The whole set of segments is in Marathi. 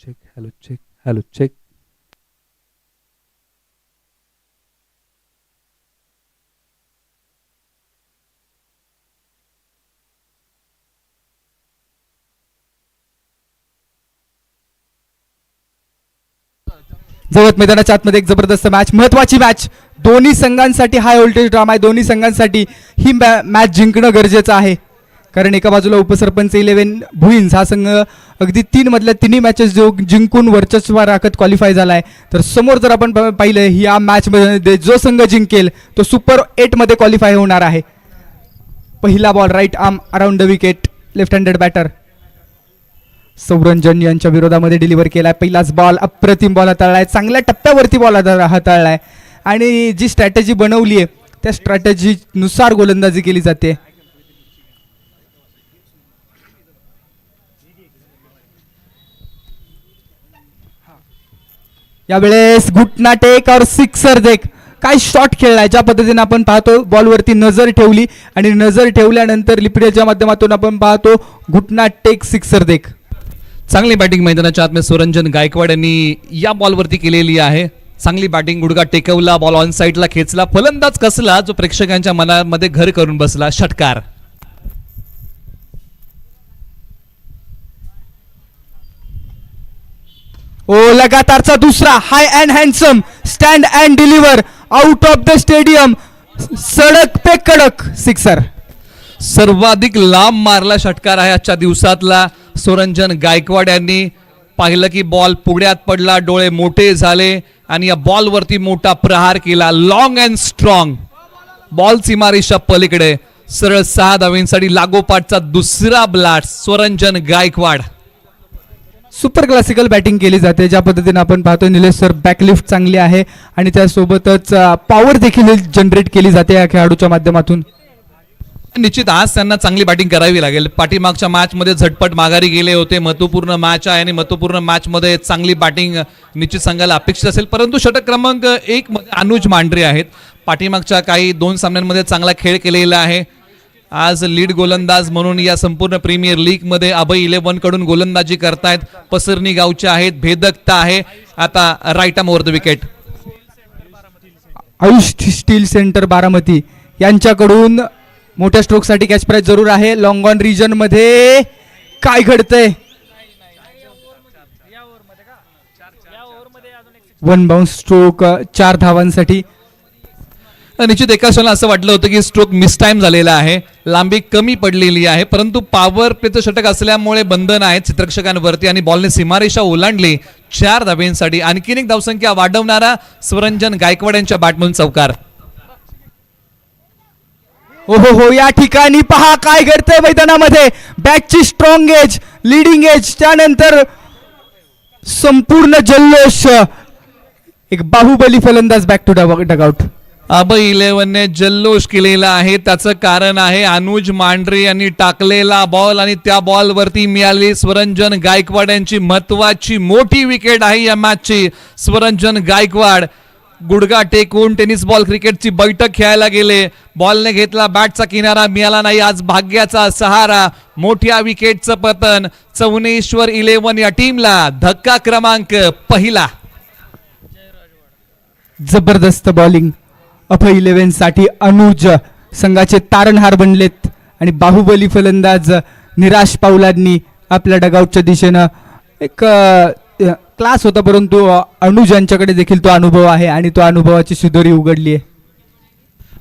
Check hello check hello check. जवळ मैदानाच्या आतमध्ये एक जबरदस्त मॅच, महत्वाची मॅच, दोन्ही संघांसाठी हाय व्होल्टेज ड्रामा आहे. दोन्ही संघांसाठी ही मॅच जिंकणं गरजेचं आहे, कारण एका बाजूला उपसरपंच 11 भुईंज हा संघ अगदी 3 मधल्या तिन्ही मॅचेस जिंकून वर्चस्व राखत क्वालिफाय झाला आहे. तर समोर जर आपण पाहिलं या मॅचमध्ये जो संघ जिंकेल तो सुपर 8 मध्ये क्वालिफाय होणार आहे. पहिला ball right arm around the wicket, left handed batter Sauranjan यांच्या विरोधामध्ये डिलिव्हर केलाय. पहिलाच बॉल अप्रतिम बॉल हाताळलाय, चांगल्या टप्प्यावरती बॉल हाताळलाय आणि जी स्ट्रॅटेजी बनवली आहे त्या स्ट्रॅटेजीनुसार गोलंदाजी केली जाते. यावेळेस घुटना टेक और सिक्सर देख, काय शॉट खेळलाय. ज्या पद्धतीने आपण पाहतो बॉलवरती नजर ठेवली आणि नजर ठेवल्यानंतर लिपड्याच्या माध्यमातून आपण पाहतो घुटना टेक सिक्सर देख. चांगली बॅटिंग मैदानाच्या आतमध्ये सुरंजन गायकवाड यांनी या बॉलवरती केलेली आहे. चांगली बॅटिंग, गुडघा टेकवला, बॉल ऑन साईडला खेचला, फलंदाज कसला जो प्रेक्षकांच्या मनामध्ये घर करून बसला. षटकार. ओ लगातारचा दुसरा high and handsome stand and deliver out of the stadium, सडक पे कडक सिक्सर. सर्वाधिक लांब मारला षटकार आहे आजच्या दिवसातला. सुरंजन गायकवाड यांनी पाहिलं की बॉल पुढ्यात पडला, डोळे मोठे झाले आणि या बॉलवरती मोठा प्रहार केला. लॉंग अँड स्ट्रॉंग बॉल सीमारेषा पलीकडे, सरळ 6 धावांसाठी लागोपाठचा दुसरा blast Suranjan Gaikwad. Super classical batting केली जाते. ज्या पद्धतीने आपण पाहतो निलेश सर बॅकलिफ्ट चांगली आहे आणि त्यासोबतच पॉवर देखील जनरेट केली जाते या खेळाडूच्या माध्यमातून. निश्चित आज त्यांना चांगली बॅटिंग करावी लागेल. पाठीमागच्या मॅच मध्ये झटपट माघारी गेले होते. महत्वपूर्ण मॅच आहे आणि महत्वपूर्ण मॅच मध्ये चांगली बॅटिंग निश्चित संघाला अपेक्षित असेल. परंतु षटक क्रमांक 1 मध्ये अनुज मांढरे आहेत. पाठीमागच्या काही 2 सामन्यांमध्ये चांगला खेळ केलेला आहे. आज लीड गोलंदाज म्हणून या संपूर्ण प्रीमियर लीग मध्ये अभय 11 कडून गोलंदाजी करतायत. पसरणी गावचे आहेत, भेदकता आहे. आता right arm over the wicket Ayush steel centre Baramati यांच्याकडून मोठ्या स्ट्रोक साठी कॅच प्राइज जरूर आहे. लॉंग ऑन रिजन मध्ये काय घडतंय, 1 बाउन्स स्ट्रोक 4 धावांसाठी. निश्चित एका क्षणाला असं वाटलं होतं की स्ट्रोक मिस टाइम झालेला आहे, लांबी कमी पडलेली आहे, परंतु पॉवर प्लेचं षटक असल्यामुळे बंधन आहेत चित्रक्षकांवरती आणि बॉलने सीमारेषा ओलांडली. 4 धावांसाठी आणखीन एक धावसंख्या वाढवणारा सुरंजन गायकवाड यांच्या बॅटमधून चौकार. हो या ठिकाणी पहा काय घडतंय मैदानामध्ये. बॅटची स्ट्रॉंग एज, लीडिंग एज, त्यानंतर संपूर्ण जल्लोष. एक बाहुबली फलंदाज बॅक टू डगआउट. अभय 11 ने जल्लोष केलेला आहे. त्याचं कारण आहे अनुज मांढरे यांनी टाकलेला बॉल आणि त्या बॉलवरती मिळाली सुरंजन गायकवाड यांची महत्वाची मोठी विकेट आहे या मॅचची. सुरंजन गायकवाड गुडघा टेकून टेनिस बॉल क्रिकेटची बैठक खेळायला गेले. बॉलने घेतला बॅटचा किनारा, मिळाला नाही. आज भाग्याचा सहारा, मोठ्या विकेटचं पतन. चौनेश्वर 11 या टीमला धक्का क्रमांक 1. जबरदस्त बॉलिंग अभय 11 साठी. अनुज संघाचे तारणहार बनलेत आणि बाहुबली फलंदाज निराश पावलांनी आपल्या डगआउटच्या दिशेनं एक क्लास होता, परंतु अनुज यांच्याकडे देखील तो अनुभव आहे आणि तो अनुभवाची शिदोरी उघडली आहे.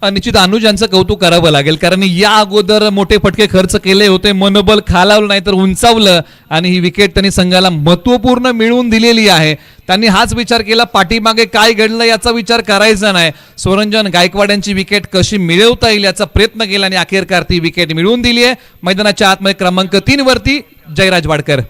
निश्चित अनुज यांचं कौतुक करावं लागेल, कारण या अगोदर मोठे फटके खर्च केले होते, मनोबल खालावलं नाही तर उंचावलं आणि ही विकेट त्यांनी संघाला महत्वपूर्ण मिळवून दिलेली आहे. त्यांनी हाच विचार केला, पाठीमागे काय घडलं याचा विचार करायचा नाही, सुरंजन गायकवाड यांची विकेट कशी मिळवता येईल याचा प्रयत्न केला आणि अखेरकार ती विकेट मिळवून दिली आहे. मैदानाच्या आतमध्ये क्रमांक 3 वरती जयराज वाडकर.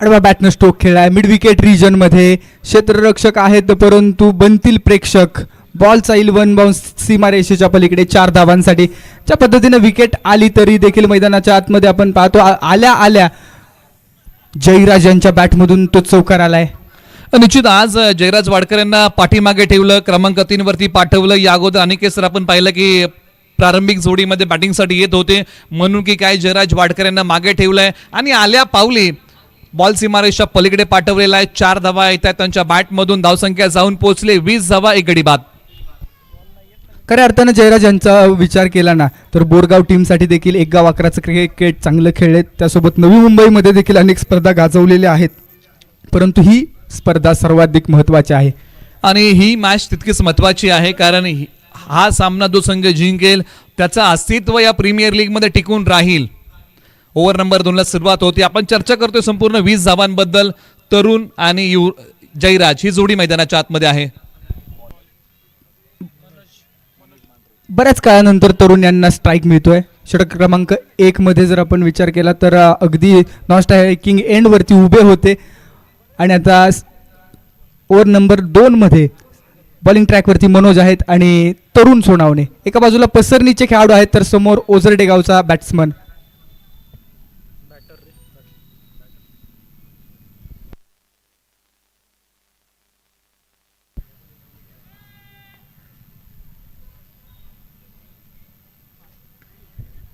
आडवा बॅटनं स्ट्रोक खेळलाय. मिड विकेट रिजन मध्ये क्षेत्ररक्षक आहेत, परंतु बनतील प्रेक्षक. बॉलचा 1 बाउन्स सीमारेषेच्या पलीकडे 4 धावांसाठी. ज्या पद्धतीने विकेट आली तरी देखील मैदानाच्या आतमध्ये आपण पाहतो आल्या जयराज यांच्या बॅटमधून तो चौकार आलाय. निश्चित आज जयराज वाडकर यांना पाठीमागे ठेवलं, क्रमांक 3 वरती पाठवलं. या अगोदर अनेक सर आपण पाहिलं की प्रारंभिक जोडीमध्ये बॅटिंगसाठी येत होते म्हणून की काय जयराज वाडकर यांना मागे ठेवलंय आणि आल्या पावली बॉल सीमारेषा पलीकडे पाठवलेला आहे. 4 धावा येत आहेत त्यांच्या बॅटमधून. धावसंख्या जाऊन पोहोचले 20 धावा, 1 गडी बाद. खऱ्या अर्थानं जयराज यांचा विचार केला ना तर बोरगाव टीमसाठी देखील 1 गाव 11चं क्रिकेट चांगलं खेळले. त्यासोबत नवी मुंबईमध्ये देखील अनेक स्पर्धा गाजवलेल्या आहेत, परंतु ही स्पर्धा सर्वाधिक महत्त्वाची आहे. आणि ही मॅच तितकीच महत्वाची आहे कारण हा सामना जो संघ जिंकेल त्याचं अस्तित्व या प्रीमियर लीगमध्ये टिकून राहील. ओव्हर नंबर 2 ला सुरुवात होती. आपण चर्चा करतोय संपूर्ण 20 धावांबद्दल. तरुण आणि जयराज ही जोडी मैदानाच्या आतमध्ये आहे. बऱ्याच काळानंतर तरुण यांना स्ट्राईक मिळतोय. षटक क्रमांक 1 मध्ये जर आपण विचार केला तर अगदी नॉन स्ट्रायकिंग एंडवरती उभे होते आणि आता ओव्हर नंबर 2 मध्ये बॉलिंग ट्रॅकवरती मनोज आहेत आणि तरुण सोनावणे. एका बाजूला पसरणीचे खेळाडू आहेत तर समोर ओझरडे गावचा बॅट्समन.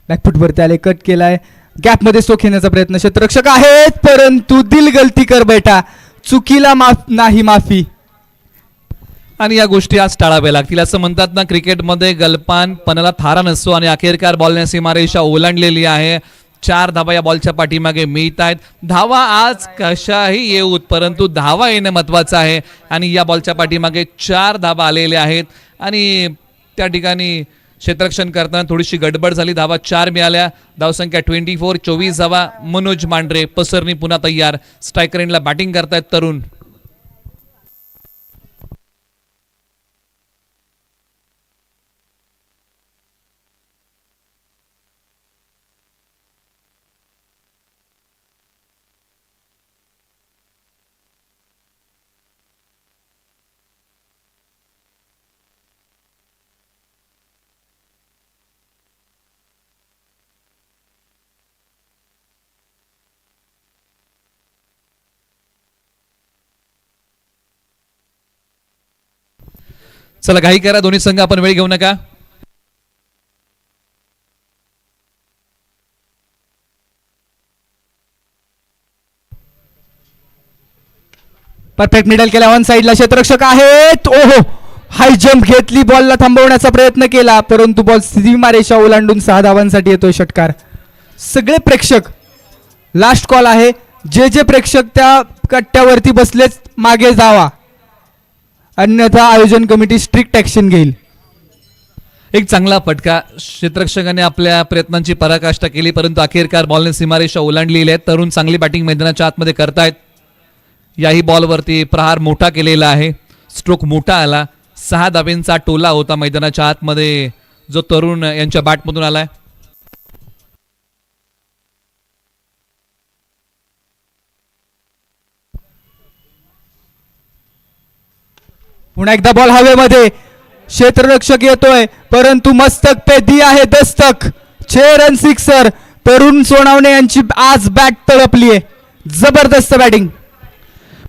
बॅकफुटवरती आले, कट केलाय, गॅपमध्ये स्ट्रोक घेण्याचा प्रयत्न. क्षेत्ररक्षक आहेत परंतु दिल गलती कर बेटा, चुकीला नाही माफी. आणि या गोष्टी आज टाळाव्या लागतील. असं म्हणतात ना क्रिकेटमध्ये गलपानपणाला थारा नसतो आणि अखेरकार बॉलने सीमारेषा ओलांडलेली आहे. 4 धावा या बॉलच्या पाठीमागे मिळत आहेत. धावा आज कशाही येऊत परंतु धावा येणं महत्वाचं आहे आणि या बॉलच्या पाठीमागे 4 धावा आलेल्या आहेत. आणि त्या ठिकाणी क्षेत्ररक्षण करताना थोडीशी गडबड झाली. धावा 4 मिळाल्या. धावसंख्या 24, 24 धावा. मनोज मांढरे पसरणी पुन्हा तयार. स्ट्रायकर एंडला बॅटिंग करतायत तरुण. चला घाई करा दोन्ही संघ, आपण वेळ घेऊ नका. परफेक्ट मिडल केला ऑन साइडला. क्षेत्ररक्षक आहेत. ओहो, हाय जंप घेतली, बॉलला थांबवण्याचा प्रयत्न केला परंतु बॉल सीमारेषा ओलांडून 6 धावांसाठी येतोय षटकार. सगळे प्रेक्षक, लास्ट कॉल आहे, जे प्रेक्षक त्या कट्ट्यावरती बसलेच मागे जावा, अन्यथा आयोजन कमिटी स्ट्रिक्ट ऍक्शन घेईल. एक चांगला फटका. क्षेत्ररक्षकाने आपल्या प्रयत्नांची पराकाष्ठा केली परंतु अखेरकार बॉलने सीमारेषा ओलांडलेली आहे. तरुण चांगली बॅटिंग मैदानाच्या आतमध्ये करतायत. याही बॉलवरती प्रहार मोठा केलेला आहे. स्ट्रोक मोठा आला. 6 धावेंचा टोला होता मैदानाच्या आतमध्ये जो तरुण यांच्या बॅटमधून आलाय. पुन्हा एकदा बॉल हवेमध्ये. क्षेत्ररक्षक येतोय परंतु मस्तक पे दिया आहे दस्तक. 6 run sixer. तरुण सोनावणे यांची आज बॅट तळपली आहे. जबरदस्त बॅटिंग.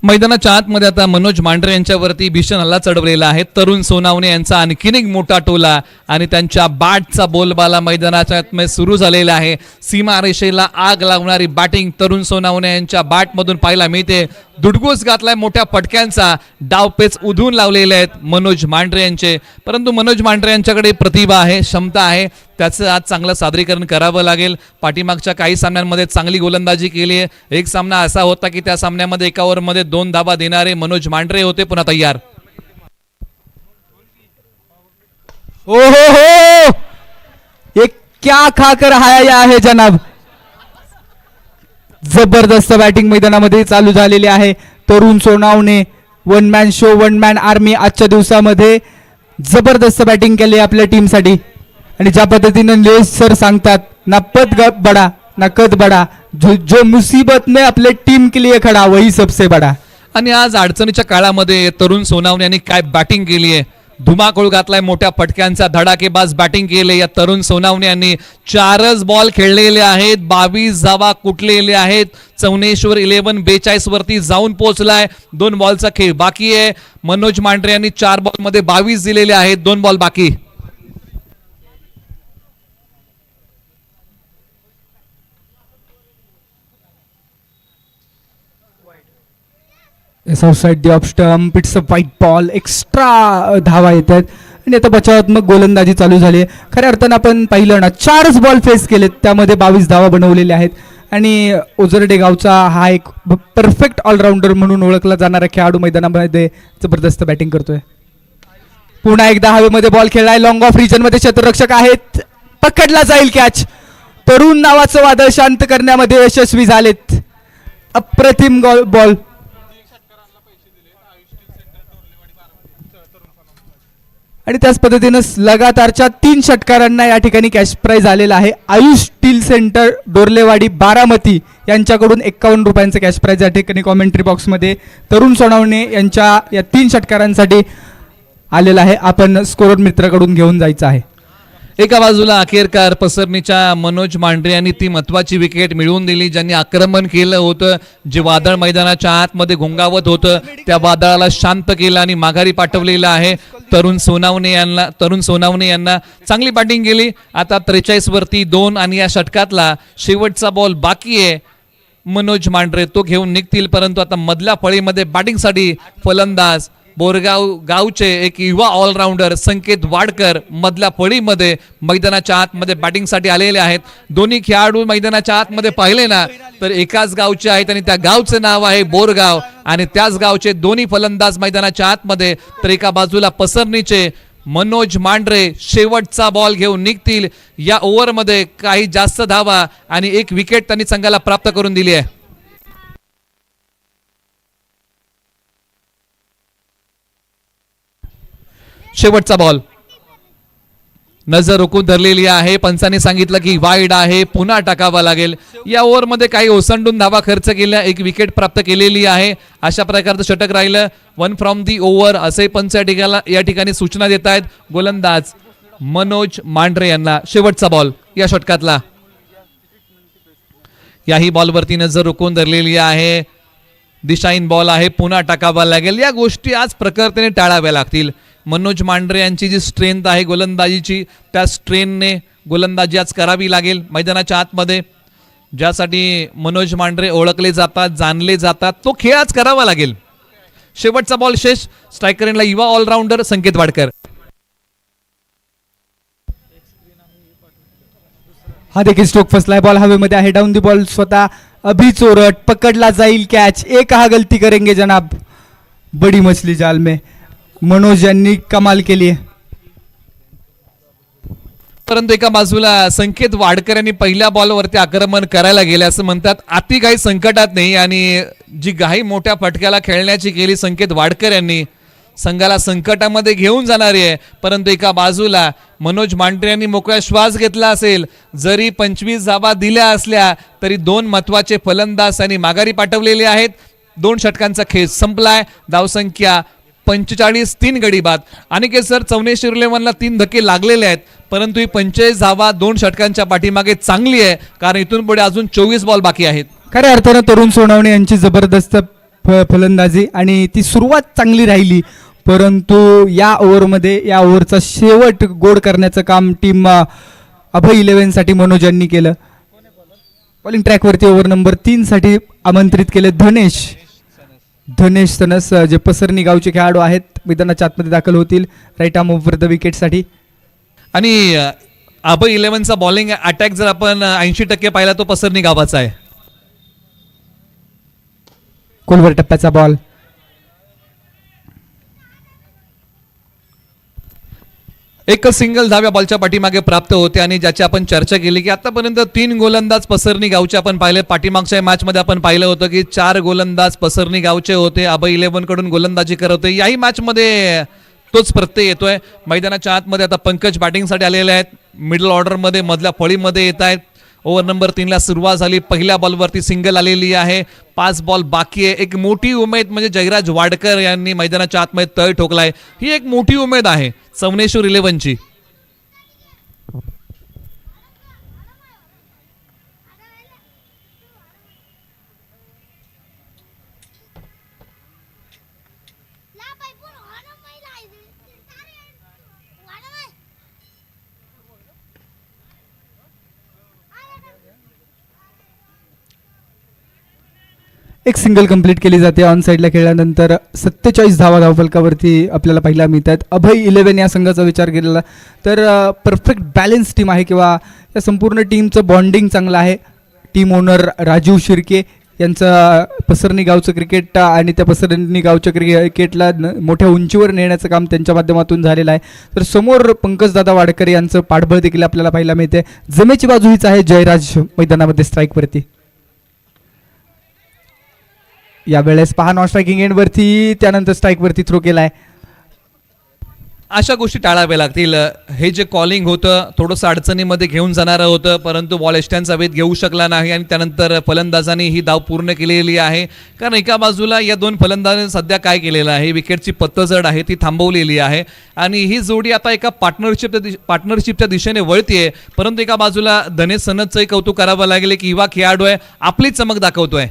मैदानाच्या आतमध्ये आता मनोज मांढरे यांच्यावरती भीषण हल्ला चढवलेला आहे. तरुण सोनावणे यांचा आणखीन एक मोठा टोला आणि त्यांच्या बॅटचा बोलबाला मैदानाच्या आतमध्ये सुरू झालेला आहे. सीमारेषेला आग लावणारी बॅटिंग तरुण सोनावणे यांच्या बॅटमधून पाहायला मिळते. दुडगूस घातलाय मोठ्या फटक्यांचा. डावपेच उधून लावलेले आहेत मनोज मांढरे यांचे. परंतु मनोज मांढरे यांच्याकडे प्रतिभा आहे, क्षमता आहे, त्याचं आज चांगलं सादरीकरण करावं लागेल. पाठीमागच्या काही सामन्यांमध्ये चांगली गोलंदाजी केली आहे. एक सामना असा होता की त्या सामन्यामध्ये 1 ओव्हरमध्ये 2 धावा देणारे मनोज मांढरे होते. पुन्हा तयार. ओ हो, ये क्या खाकर आया है जनाब. जबरदस्त बॅटिंग मैदानामध्ये चालू झालेली आहे. तरुण Sonawane 1 man show 1 man army आजच्या दिवसामध्ये जबरदस्त बॅटिंग केली आपल्या टीमसाठी. आणि ज्या पद्धतीने लेस सर सांगतात, ना पद बडा ना कद बडा, जो मुसीबत में आपले टीम के लिए खडा वही सबसे बडा. आणि आज अडचणीच्या काळामध्ये तरुण सोनावणे यांनी काय बॅटिंग केली आहे. धुमाकूळ घातलाय मोठ्या फटक्यांचा. धडाकेबाज बॅटिंग केले या तरुण सोनावणे यांनी. 4च बॉल खेळलेले आहेत. 22 धावा कुटलेले आहेत. चौनेश्वर 11 42 वरती जाऊन पोहोचलाय. 2 बॉलचा खेळ बाकी आहे. मनोज मांढरे यांनी 4 बॉलमध्ये 22 दिलेले आहेत. 2 बॉल बाकी. Outside the off stump, it's a white ball. Extra धावा येत आहेत आणि आता बचावात्मक गोलंदाजी चालू झाली आहे. खऱ्या अर्थानं आपण पाहिलं ना, 4च बॉल फेस केलेत, त्यामध्ये 22 धावा बनवलेल्या आहेत. आणि ओझरडे गावचा हा एक परफेक्ट ऑलराऊंडर म्हणून ओळखला जाणारा खेळाडू मैदानामध्ये जबरदस्त बॅटिंग करतोय. पुन्हा एकदा हवेमध्ये बॉल खेळलाय. लॉंग ऑफ रिजन मध्ये क्षेत्ररक्षक आहेत, पकडला जाईल कॅच. तरुण नावाचं वादळ शांत करण्यामध्ये यशस्वी झालेत. अप्रतिम बॉल. आणि त्याच पद्धतीनं लगातारच्या 3 षटकारांना या ठिकाणी कॅश प्राइज आलेला आहे. आयुष स्टील सेंटर डोरलेवाडी बारामती यांच्याकडून 51 रुपयांचं कॅश प्राइज या ठिकाणी कॉमेंट्री बॉक्समध्ये तरुण सोनावणे यांच्या या 3 षटकारांसाठी आलेला आहे. आपण स्कोरर मित्राकडून घेऊन जायचं आहे. एका बाजूला अखेरकार पसरणीच्या मनोज मांढरे यांनी ती महत्वाची विकेट मिळवून दिली. ज्यांनी आक्रमण केलं होतं, जे वादळ मैदानाच्या आतमध्ये घोंगावत होतं, त्या वादळाला शांत केलं आणि माघारी पाठवलेलं आहे. तरुण सोनावणे यांना चांगली बॅटिंग केली. आता 43 वरती 2 आणि या षटकातला शेवटचा बॉल बाकी आहे. मनोज मांढरे तो घेऊन निघतील, परंतु आता मधल्या फळीमध्ये बॅटिंगसाठी फलंदाज बोरगाव गावचे एक युवा ऑलराऊंडर संकेत वाडकर मधल्या फळीमध्ये मैदानाच्या आतमध्ये बॅटिंगसाठी आलेले आहेत. दोन्ही खेळाडू मैदानाच्या आतमध्ये पाहिले ना तर एकाच गावचे आहेत आणि त्या गावचं नाव आहे बोरगाव आणि त्याच गावचे दोन्ही फलंदाज मैदानाच्या आतमध्ये. तर एका बाजूला पसरणीचे मनोज मांढरे शेवटचा बॉल घेऊन निघतील. या ओव्हरमध्ये काही जास्त धावा आणि 1 विकेट त्यांनी संघाला प्राप्त करून दिली आहे. शेवटचा बॉल नजर रोखून धरलेली आहे. पंचांनी सांगितलं की वाईड आहे, पुन्हा टाकावा लागेल. या ओव्हरमध्ये काही ओसंडून धावा खर्च केल्या, 1 विकेट प्राप्त केलेली आहे. अशा प्रकारचं षटक राहिलं. 1 फ्रॉम दी ओव्हर असे पंच या ठिकाणी सूचना देत आहेत. गोलंदाज मनोज मांढरे यांना शेवटचा बॉल या षटकातला. याही बॉलवरती नजर रोखून धरलेली आहे. दिशाहीन बॉल आहे, पुन्हा टाकावा लागेल. या गोष्टी आज प्रखरतेने टाळाव्या लागतील. मनोज मांढरे यांची जी स्ट्रेंथ आहे गोलंदाजीची, त्या स्ट्रेनने गोलंदाजी आज करावी लागेल मैदानाच्या आतमध्ये. ज्यासाठी मनोज मांढरे ओळखले जातात, जाणले जातात, तो खेळ आज करावा लागेल. शेवटचा बॉल शेष. स्ट्रायकर एंडला युवा ऑलराऊंडर संकेत वाडकर. हा देखील स्ट्रोक फसलाय. बॉल हवेमध्ये आहे. डाऊन दी बॉल स्वतः अभी चोरट, पकडला जाईल कॅच. एक हा गलती करेंगे जनाब, बडी मछली जाल में. मनोज यांनी कमाल केली आहे. परंतु एका बाजूला संकेत वाडकर यांनी पहिल्या बॉलवरती आक्रमण करायला गेले असं म्हणतात. अति काही संकटात नाही आणि जी घाई मोठ्या फटक्याला खेळण्याची केली संकेत वाडकर यांनी, संघाला संकटामध्ये घेऊन जाणारी आहे. परंतु एका बाजूला मनोज मांढरे यांनी मोकळा श्वास घेतला असेल. जरी 25 धावा दिल्या असल्या तरी 2 महत्वाचे फलंदाज यांनी माघारी पाठवलेले आहेत. 2 षटकांचा खेळ संपलाय. धावसंख्या 45, 3 गडी बाद. अनिकेत सर, चौनेश्वर 11ला 3 धक्के लागलेले आहेत, परंतु ही 45 धावा 2 षटकांच्या पाठीमागे चांगली आहे, कारण इथून पुढे अजून 24 बॉल बाकी आहेत. खऱ्या अर्थानं तरुण सोनावणे यांची जबरदस्त फलंदाजी आणि ती सुरुवात चांगली राहिली, परंतु या ओव्हरमध्ये या ओव्हरचा शेवट गोड करण्याचं काम टीम अभय 11 साठी मनोज यांनी केलं. बॉलिंग ट्रॅकवरती ओव्हर नंबर 3 साठी आमंत्रित केले धनेश सनस, जे पसरणी गावचे खेळाडू आहेत, मैदानाच्या आतमध्ये दाखल होतील right arm over the wicket साठी. आणि अभय 11चा बॉलिंग अटॅक जर आपण 80% पाहिला तो पसरणी गावाचा आहे. खोलवर टप्प्याचा बॉल. एकच सिंगल धाव्या बॉलच्या पाठीमागे प्राप्त होते आणि ज्याची आपण चर्चा केली की आतापर्यंत 3 गोलंदाज पसरणी गावचे आपण पाहिले. पाठीमागच्या मॅच मध्ये आपण पाहिलं होतं की 4 गोलंदाज पसरणी गावचे होते, अभय 11 कडून गोलंदाजी करत होते. याही मॅच मध्ये तोच प्रत्यय येतोय. मैदानाच्या आतमध्ये आता पंकज बॅटिंगसाठी आलेले आहेत. मिडल ऑर्डर मध्ये मधल्या फळीमध्ये येत आहेत. ओव्हर नंबर 3 ला सुरुवात झाली. पहिल्या बॉलवरती सिंगल आलेली आहे. 5 बॉल बाकी आहे. एक मोठी उमेद म्हणजे जयराज वाडकर यांनी मैदानाच्या आतमध्ये तळ ठोकलाय. ही एक मोठी उमेद आहे चौनेश्वर 11ची. एक सिंगल कंप्लीट केली जाते ऑन साईडला खेळल्यानंतर. 47 धावा धावफलकावरती आपल्याला पाहायला मिळतात. अभय 11 या संघाचा विचार केलेला तर परफेक्ट बॅलन्स टीम आहे किंवा या संपूर्ण टीमचं बॉन्डिंग चांगलं आहे. टीम ओनर राजीव शिर्के यांचं पसरणी गावचं क्रिकेट आणि त्या पसरणी गावच्या क्रिकेटला मोठ्या उंचीवर नेण्याचं काम त्यांच्या माध्यमातून झालेलं आहे. तर समोर पंकजदादा वाडकर यांचं पाठबळ देखील आपल्याला पाहायला मिळते. जमेची बाजू हीच आहे जयराज मैदानामध्ये स्ट्राईकवरती. यावेळेस पहा नॉन स्ट्रायकिंग एंडवरती त्यानंतर स्ट्राईकवरती थ्रो केलाय. अशा गोष्टी टाळाव्या लागतील. हे जे कॉलिंग होतं थोडंसं अडचणीमध्ये घेऊन जाणारं होतं, परंतु बॉल एस्टँडचा वेध घेऊ शकला नाही आणि त्यानंतर फलंदाजांनी ही धाव पूर्ण केलेली आहे. कारण एका बाजूला या दोन फलंदाजांनी सध्या काय केलेलं आहे, विकेटची पत्तजड आहे ती थांबवलेली आहे आणि ही जोडी आता एका पार्टनरशिपच्या दिशेने वळतीये. परंतु एका बाजूला धनेश सनदचंही कौतुक करावं लागेल की युवा खेळाडू आहे, आपली चमक दाखवतोय.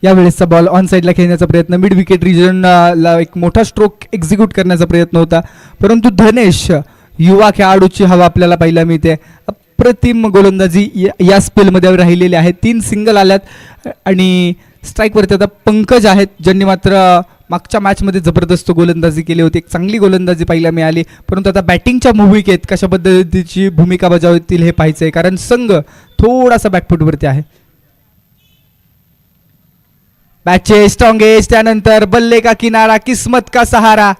यावेळेसचा बॉल ऑन साईडला खेळण्याचा प्रयत्न, मिड विकेट रिजनला एक मोठा स्ट्रोक एक्झिक्यूट करण्याचा प्रयत्न होता, परंतु धनेश युवा खेळाडूची हवा आपल्याला पाहायला मिळते. अप्रतिम गोलंदाजी या स्पेलमध्ये राहिलेली आहे. 3 सिंगल आल्यात आणि स्ट्राईकवरती आता पंकज आहेत, ज्यांनी मात्र मागच्या मॅचमध्ये जबरदस्त गोलंदाजी केली होती. एक चांगली गोलंदाजी पाहायला मिळाली, परंतु आता बॅटिंगच्या भूमिकेत कशा पद्धतीची भूमिका बजावतील हे पाहायचं आहे, कारण संघ थोडासा बॅकफुटवरती आहे. बॅचे स्ट्रॉंगेस्ट, त्यानंतर बल्ले का किनारा, किस्मत का सहारा.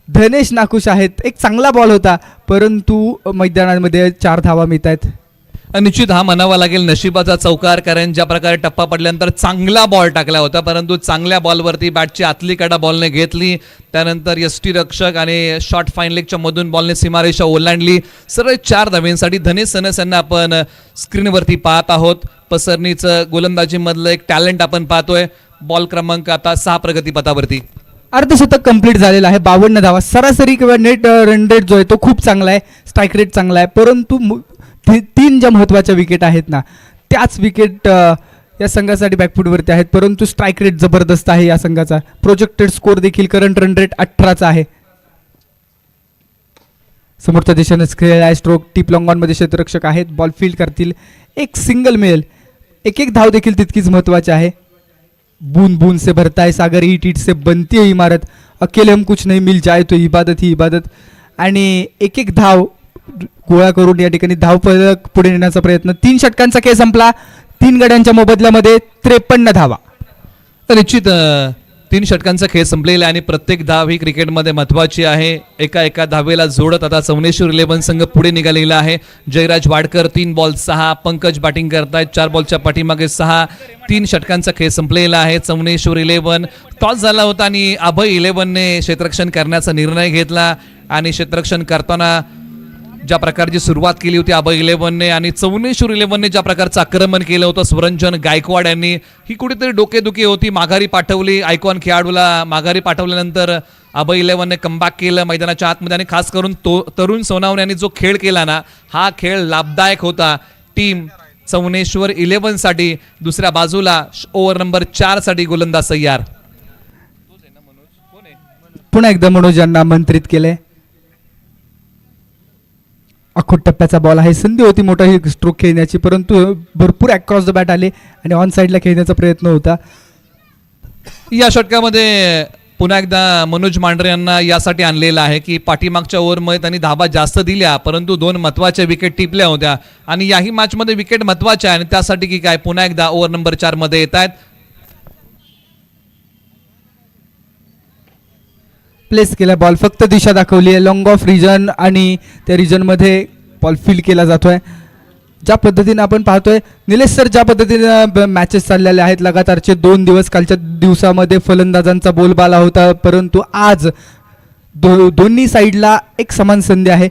धनेश नाखुश आहेत. एक चांगला बॉल होता, परंतु मैदानामध्ये 4 धावा मिळत आहेत. निश्चित हा म्हणावा लागेल नशिबाचा चौकार, कारण ज्या प्रकारे टप्पा पडल्यानंतर चांगला बॉल टाकला होता, परंतु चांगल्या बॉलवरती बॅटची आतली कडा बॉलने घेतली, त्यानंतर यष्टीरक्षक आणि शॉर्ट फाईन लेगच्या मधून बॉलने सीमारेषा ओलांडली. सरळ 4 धाव्यांसाठी धनेश सनस यांना आपण स्क्रीनवरती पाहत आहोत. पसरणीचं गोलंदाजीमधलं एक टॅलेंट आपण पाहतोय. बॉल क्रमांक आता 6 प्रगतीपथावरती. अर्धशतक कंप्लीट झालेलं आहे. 52 धावा सरासरी किंवा नेट रन रेट जो आहे तो खूप चांगला आहे, स्ट्राईक रेट चांगला आहे, परंतु 3 ज्या महत्त्वाच्या विकेट आहेत ना, त्याच विकेट या संघासाठी बॅकफुटवरती आहेत, परंतु स्ट्राईक रेट जबरदस्त आहे या संघाचा. प्रोजेक्टेड स्कोर देखील करंट रन रेट 18चा आहे. समोरच्या दिशेने खेळ आहे, स्ट्रोक टीप लॉंग ऑन मध्ये क्षेत्ररक्षक आहेत, बॉल फील्ड करतील, एक सिंगल मिळेल. एक धाव देखील तितकीच महत्त्वाची आहे. बूंद बूंद से भरता है सागर, ईट ईट से बनती है इमारत, अकेले हम कुछ नहीं मिल जाए तो इबादत ही इबादत. आणि एक धाव गोळा करून या ठिकाणी धावफलक पुढे नेण्याचा प्रयत्न. 3 षटकांचा खेळ संपला. 3 गड्यांच्या मोबदल्यामध्ये 53 धावा. तर निश्चित 3 षटकांचा खेळ संपलेला आहे आणि प्रत्येक धाव ही क्रिकेटमध्ये महत्त्वाची आहे. एका धावेला जोडत आता चौनेश्वर 11 संघ पुढे निघालेला आहे. जयराज वाडकर 3 बॉल 6, पंकज बॅटिंग करतायत 4 बॉलच्या पाठीमागे 6. 3 षटकांचा खेळ संपलेला आहे. चौनेश्वर 11 टॉस झाला होता आणि अभय 11ने क्षेत्ररक्षण करण्याचा निर्णय घेतला आणि क्षेत्ररक्षण करताना ज्या प्रकारची सुरुवात केली होती अभय 11ने आणि चौनेश्वर 11ने ज्या प्रकारचं आक्रमण केलं होतं स्वरंजन गायकवाड यांनी, ही कुठेतरी डोकेदुखी होती. माघारी पाठवली, आयकॉन खेळाडूला माघारी पाठवल्यानंतर अभय 11ने कमबॅक केलं मैदानाच्या आतमध्ये आणि खास करून तरुण सोनावणे यांनी जो खेळ केला ना, हा खेळ लाभदायक होता. टीम चौनेश्वर 11 साठी. दुसऱ्या बाजूला ओव्हर नंबर 4 साठी गोलंदाज तयार. पुन्हा एकदा मनोज यांना आमंत्रित केले. अखोट टप्प्याचा बॉल आहे. संधी होती मोठा ही स्ट्रोक खेळण्याची, परंतु भरपूर अक्रॉस द बॅट आले आणि ऑन साईडला खेळण्याचा प्रयत्न होता. या षटकामध्ये पुन्हा एकदा मनोज मांढरे यांना यासाठी आणलेलं आहे की पाठीमागच्या ओव्हरमध्ये त्यांनी धाबा जास्त दिल्या, परंतु 2 महत्त्वाच्या विकेट टिपल्या होत्या आणि याही मॅचमध्ये विकेट महत्त्वाच्या आहे आणि त्यासाठी की काय पुन्हा एकदा ओव्हर नंबर 4 मध्ये येत आहेत. प्लेस केला बॉल, फक्त दिशा दाखवली आहे. लॉंग ऑफ रिजन आणि त्या रिजनमध्ये बॉल फील्ड केला जातोय. ज्या पद्धतीने आपण पाहतोय निलेश सर, ज्या पद्धतीने मॅचेस चाललेले आहेत लगातारचे 2 दिवस, कालच्या दिवसामध्ये फलंदाजांचा बोलबाला होता, परंतु आज दोन्ही साईडला एक समान संधी आहे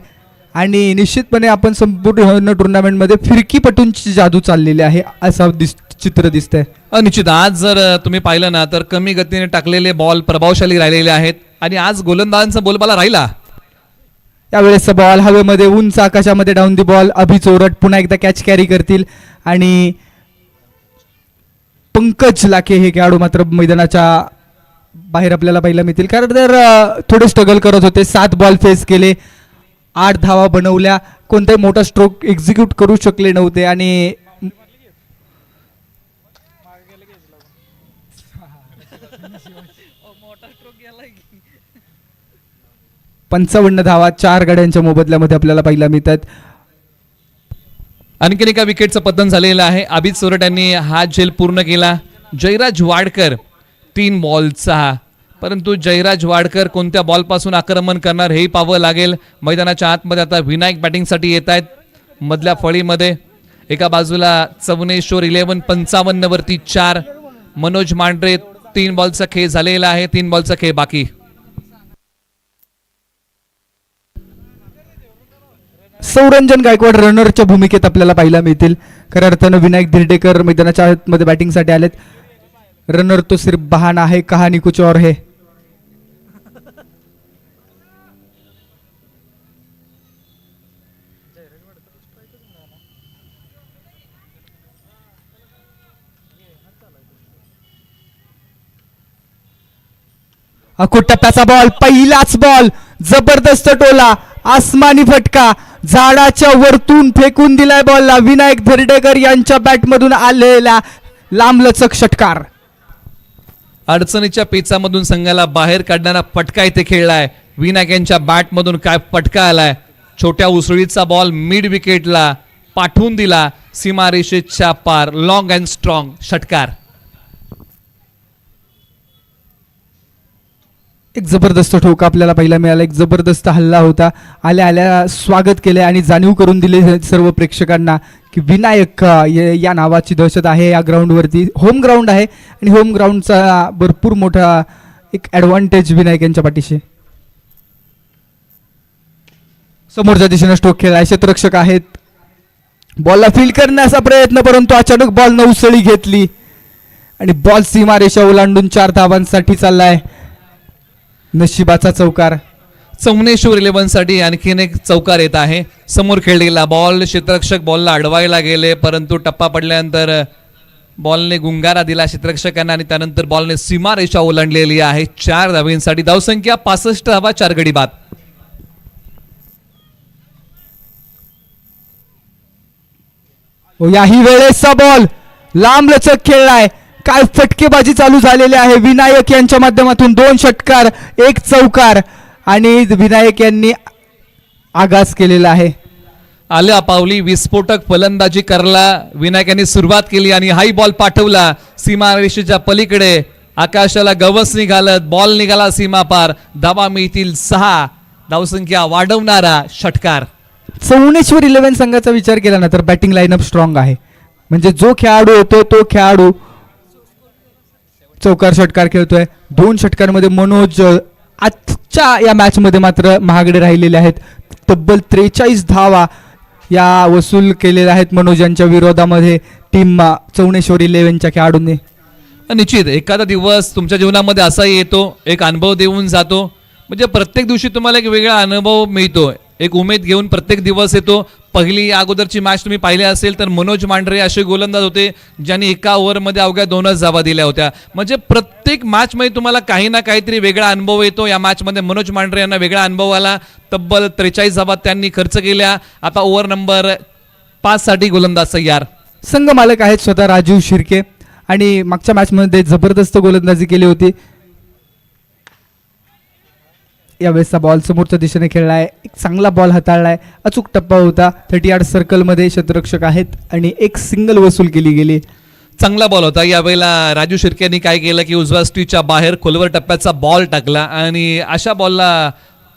आणि निश्चितपणे आपण संपूर्ण टुर्नामेंटमध्ये फिरकीपटूंची जादू चाललेली आहे असं चित्र दिसतंय. निश्चित आज जर तुम्ही पाहिलं ना तर कमी गतीने टाकलेले बॉल प्रभावशाली राहिलेले आहेत आणि आज गोलंदाजांचा बोलबाला राहिला. यावेळेसचा बॉल हवेमध्ये उंच आकाशामध्ये डाऊन दी बॉल. अभि चोरट पुन्हा एकदा कॅच कॅरी करतील आणि पंकज लाखे हे खेळाडू मात्र मैदानाच्या बाहेर आपल्याला पाहायला मिळतील, कारण तर थोडे स्ट्रगल करत होते. 7 बॉल फेस केले, 8 धावा बनवल्या. कोणताही मोठा स्ट्रोक एक्झिक्यूट करू शकले नव्हते आणि 55 धावा 4 गड्यांच्या मोबदल्यामध्ये आपल्याला पाहायला मिळतात. आणखीन एका विकेटचं पतन झालेलं आहे. अभित सोरट यांनी हा झेल पूर्ण केला. जयराज वाडकर 3 बॉल 6, परंतु जयराज वाडकर कोणत्या बॉलपासून आक्रमण करणार हेही पाहावं लागेल. मैदानाच्या आतमध्ये आता विनायक बॅटिंगसाठी येत आहेत. मधल्या फळीमध्ये एका बाजूला चवनेश्वर 11 55 वरती 4, मनोज मांढरे 3 बॉलचा खेळ झालेला आहे. 3 बॉलचा खेळ बाकी. सौरंजन गायकवाड रनरच्या भूमिकेत आपल्याला पाहायला मिळतील. खऱ्या अर्थानं विनायक धिरडेकर मैदानाच्या आतमध्ये बॅटिंगसाठी आलेत. रनर तो सिर्फ बहाना है, कहानी कुछ और है. अकुट टप्प्याचा बॉल, पहिलाच बॉल, जबरदस्त टोला, आसमानी फटका, झाडाच्या वरतून फेकून दिलाय बॉलला. विनायक धर्डेकर यांच्या बॅटमधून आलेला लांबलचक षटकार. अडचणीच्या पेचामधून संघाला बाहेर काढणारा फटका इथे खेळलाय. विनायक यांच्या बॅटमधून काय फटका आलाय. छोट्या उसळीचा बॉल मिड विकेटला पाठवून दिला. सीमारेषेच्या पार, लॉंग अँड स्ट्रॉंग षटकार. एक जबरदस्त ठोका आपल्याला पाहायला मिळाला. एक जबरदस्त हल्ला होता. आल्या आल्या स्वागत केले आणि जाणीव करून दिले सर्व प्रेक्षकांना की विनायक या नावाची दहशत आहे या ग्राउंडवरती. होम ग्राउंड आहे आणि होम ग्राउंडचा भरपूर मोठा एक ॲडव्हान्टेज विनायक यांच्या पाठीशी. समोरच्या दिशेने स्ट्रोक खेळाय. क्षेत्ररक्षक आहेत. बॉलला फील्ड करण्याचा प्रयत्न, परंतु अचानक बॉल नवसळी घेतली आणि बॉल सीमारेषा ओलांडून 4 धावांसाठी चाललाय. नशिबाचा चौकार. चवनेश्वर 11 साठी आणखीन एक चौकार येत आहे. समोर खेळलेला बॉल, क्षेत्ररक्षक बॉलला अडवायला गेले, परंतु टप्पा पडल्यानंतर बॉलने गुंगारा दिला क्षेत्ररक्षकांना आणि त्यानंतर बॉलने सीमारेषा ओलांडलेली आहे. 4 धावांसाठी. धावसंख्या 65 धावा, 4 गडी बाद. याही वेळेसचा बॉल लांबलचक खेळलाय. काय फटकेबाजी चालू झालेली आहे विनायक यांच्या माध्यमातून. 2 षटकार, 1 चौकार आणि विनायक यांनी आगाज केलेला आहे. आल्या पावली विस्फोटक फलंदाजी करला विनायक यांनी सुरुवात केली आणि हाई बॉल पाठवला सीमारेषेच्या पलीकडे. आकाशाला गवस निघालत, बॉल निघाला सीमा पार. धावा मिळतील 6. धावसंख्या वाढवणारा षटकार. चवनेश्वर 11 संघाचा विचार केला ना तर बॅटिंग लाईनअप स्ट्रॉंग आहे. म्हणजे जो खेळाडू येतो तो खेळाडू चौकार षटकार खेळतोय. 2 षटकांमध्ये मनोज आजच्या या मॅच मध्ये मात्र महागडे राहिलेले आहेत. तब्बल 43 धावा या वसूल केलेल्या आहेत मनोज यांच्या विरोधामध्ये टीम चवनेश्वर 11च्या खेळाडूंनी. निश्चित एखादा दिवस तुमच्या जीवनामध्ये असाही येतो, एक अनुभव देऊन जातो. म्हणजे प्रत्येक दिवशी तुम्हाला एक वेगळा अनुभव मिळतो. एक उमेद घेऊन प्रत्येक दिवस येतो. पहिली अगोदरची मॅच तुम्ही पाहिली असेल तर मनोज मांढरे असे गोलंदाज होते ज्यांनी एका ओव्हरमध्ये अवघ्या 2च धावा दिल्या होत्या. म्हणजे प्रत्येक मॅचमध्ये तुम्हाला काही ना काहीतरी वेगळा अनुभव येतो. या मॅचमध्ये मनोज मांढरे यांना वेगळा अनुभव आला. तब्बल 43 धावा त्यांनी खर्च केल्या. आता ओव्हर नंबर 5 साठी गोलंदाज तयार. संघ मालक आहेत स्वतः राजीव शिर्के आणि मागच्या मॅचमध्ये जबरदस्त गोलंदाजी केली होती. यावेळेसचा बॉल समोरच्या दिशेने खेळलाय. एक चांगला बॉल हाताळलाय. अचूक टप्पा होता. 30 यार्ड सर्कलमध्ये क्षेत्ररक्षक आहेत आणि एक सिंगल वसूल केली गेली. चांगला बॉल होता. यावेळेला राजू शिर्के यांनी काय केलं की उजव्या स्टिचच्या बाहेर खोलवर टप्प्याचा बॉल टाकला आणि अशा बॉलला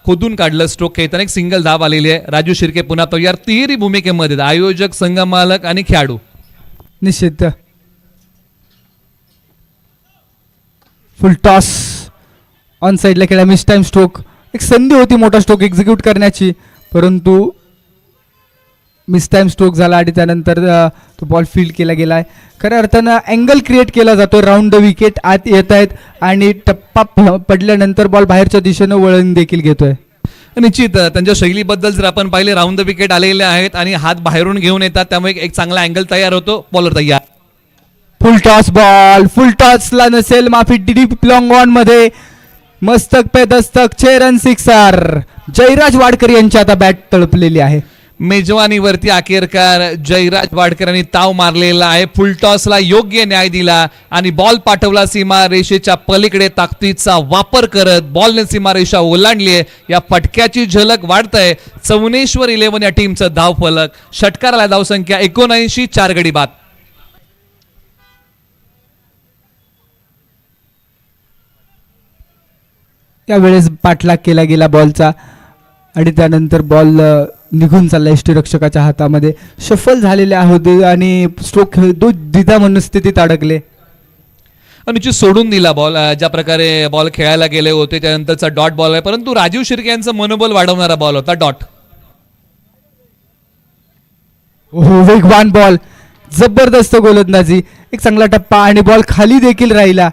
खोदून काढलं. स्ट्रोक खेळताना एक सिंगल धाव आलेली आहे. राजू शिर्के पुन्हा तयार. तिहेरी भूमिकेमध्ये आयोजक, संघ मालक आणि खेळाडू. निश्चित. फुल टॉस ऑन साईडला खेळला. Miss time stroke. एक संधी होती मोठा स्ट्रोक एक्झिक्यूट करण्याची, परंतु मिस टाइम स्ट्रोक झाला आणि त्यानंतर तो बॉल फील्ड केला गेलाय. खऱ्या अर्थानं अँगल क्रिएट केला जातो. राऊंड द विकेट आत येत आहेत आणि टप्पा पडल्यानंतर बॉल बाहेरच्या दिशेनं वळण देखील घेतोय. निश्चित त्यांच्या शैलीबद्दल जर आपण पाहिले, राऊंड द विकेट आलेले आहेत आणि हात बाहेरून घेऊन येतात, त्यामुळे एक चांगला अँगल तयार होतो. बॉलर तयार. फुल टॉस बॉल. फुल टॉसला नसेल माफी. डीप लॉंग ऑन मध्ये मस्तक पे दस्तक. 6 run sixer. जयराज वाडकर यांची आता बॅट तळपलेली आहे. मेजवानीवरती अखेरकार जयराज वाडकर यांनी ताव मारलेला आहे. फुलटॉसला योग्य न्याय दिला आणि बॉल पाठवला सीमा रेषेच्या पलीकडे. ताकदीचा वापर करत बॉलने सीमारेषा ओलांडली आहे. या फटक्याची झलक वाढतंय. चौनेश्वर 11 या टीमचं धावफलक. षटकाराला धावसंख्या 79, 4 गडी बाद. यावेळेस पाठलाग केला गेला बॉलचा आणि त्यानंतर बॉल निघून चालला यष्टीरक्षकाच्या हातामध्ये. शफल झालेले होते आणि स्ट्रोक द्विधा मनस्थितीत अडकले. अनुचित सोडून दिला बॉल. ज्या प्रकारे बॉल खेळायला गेले होते त्यानंतरचा डॉट बॉल आहे, परंतु राजीव शिर्के यांचं मनोबल वाढवणारा बॉल होता डॉट. हो, वेगवान बॉल, जबरदस्त गोलंदाजी, एक चांगला टप्पा आणि बॉल खाली देखील राहिला.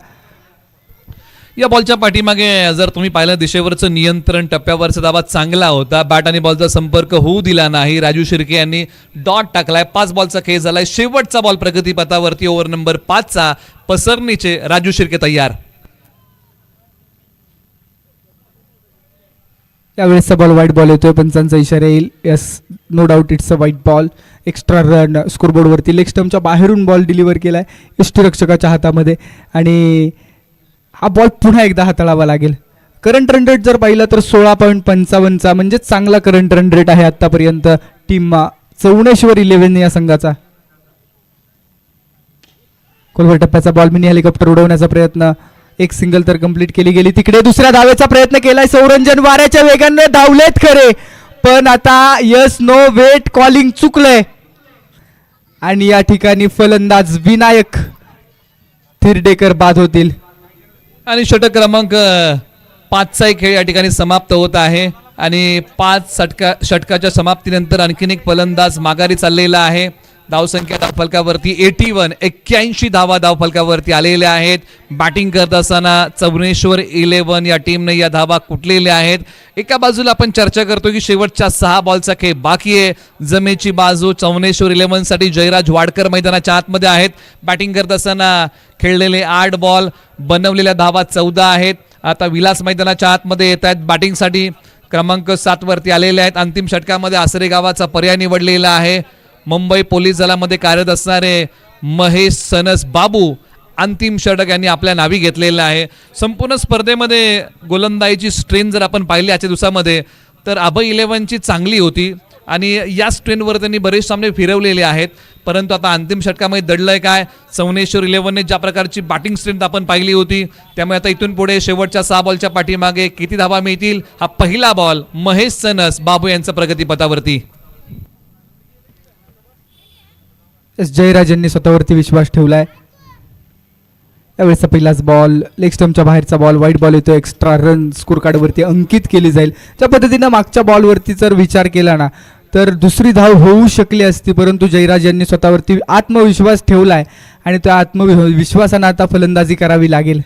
या बॉलच्या पाठीमागे जर तुम्ही पाहिलं दिशेवरचं नियंत्रण, टप्प्यावरचा दाबा चांगला होता. बॅट आणि बॉलचा संपर्क होऊ दिला नाही. राजू शिर्के यांनी डॉट टाकलाय. 5 बॉलचा खेळ झालाय. शेवटचा बॉल प्रगतीपथावरती ओव्हर नंबर 5चा. पसरणीचे राजू शिर्के तयार. यावेळेसचा बॉल वाईट बॉल येतोय. पंचांचा इशारा येईल. Yes, no doubt it's a wide ball. Extra run स्कोरबोर्डवरती. लेग स्टम्पच्या बाहेरून बॉल डिलिव्हर केलाय यष्टीरक्षकाच्या हातामध्ये आणि हा बॉल पुन्हा एकदा हाताळावा लागेल. करंट रन रेट जर पाहिलं तर 16.55चा म्हणजे चांगला करंट रन रेट आहे आतापर्यंत टीम चौनेश्वर 11 या संघाचा. खोलवर टप्प्याचा बॉल, मिनी हेलिकॉप्टर उडवण्याचा प्रयत्न. एक सिंगल तर कंप्लीट केली गेली. तिकडे दुसऱ्या धावेचा प्रयत्न केलाय सौरंजन. वाऱ्याच्या वेगाने धावलेत खरे, पण आता यस नो वेट कॉलिंग चुकलंय आणि या ठिकाणी फलंदाज विनायक थिरडेकर बाद होतील. आणि षटक क्रमांक 5चा खेळ या ठिकाणी समाप्त होत आहे आणि 5 षटकाच्या समाप्तीनंतर आणखीन एक फलंदाज माघारी चाललेला आहे. धावसंख्या धावफलकावरती 81 धावा धावफलकावरती आलेल्या आहेत. बॅटिंग करत असताना चौनेश्वर 11 या टीमने या धावा कुटलेल्या आहेत. एका बाजूला आपण चर्चा करतो की शेवटच्या 6 बॉलचा खेळ बाकी आहे. जमेची बाजू चौनेश्वर 11 साठी जयराज वाडकर मैदानाच्या आतमध्ये आहेत. बॅटिंग करत असताना खेळलेले 8 बॉल, बनवलेल्या धावा 14 आहेत. आता विलास मैदानाच्या आतमध्ये येत आहेत. बॅटिंगसाठी क्रमांक 7 वरती आलेले आहेत. अंतिम षटकामध्ये आसरे गावाचा पर्याय निवडलेला आहे. मुंबई पोलीस दलामध्ये कार्यरत असणारे महेश सनस बाबू अंतिम षटक यांनी आपल्या नावी घेतलेलं आहे. संपूर्ण स्पर्धेमध्ये गोलंदाजीची स्ट्रेंथ जर आपण पाहिली आजच्या दिवसामध्ये तर अभय 11ची चांगली होती आणि या स्ट्रेंथवर त्यांनी बरेच सामने फिरवलेले आहेत. परंतु आता अंतिम षटकामध्ये दडलंय काय, चौनेश्वर 11ने ज्या प्रकारची बॅटिंग स्ट्रेंथ आपण पाहिली होती त्यामुळे आता इथून पुढे शेवटच्या 6 बॉलच्या पाठीमागे किती धावा मिळतील. हा पहिला बॉल महेश सनस बाबू यांचा प्रगतीपथावरती. जयराज यांनी स्वतःवरती विश्वास ठेवलाय. यावेळेसचा पहिलाच बॉल, लेग स्टम्पच्या बाहेरचा बॉल, वाईट बॉल येतो. एक्स्ट्रा रन स्कोर कार्डवरती अंकित केली जाईल. त्या पद्धतीनं मागच्या बॉलवरती जर विचार केला ना तर दुसरी धाव होऊ शकली असती, परंतु जयराज यांनी स्वतःवरती आत्मविश्वास ठेवलाय आणि त्या आत्मविश्वासानं आता फलंदाजी करावी लागेल.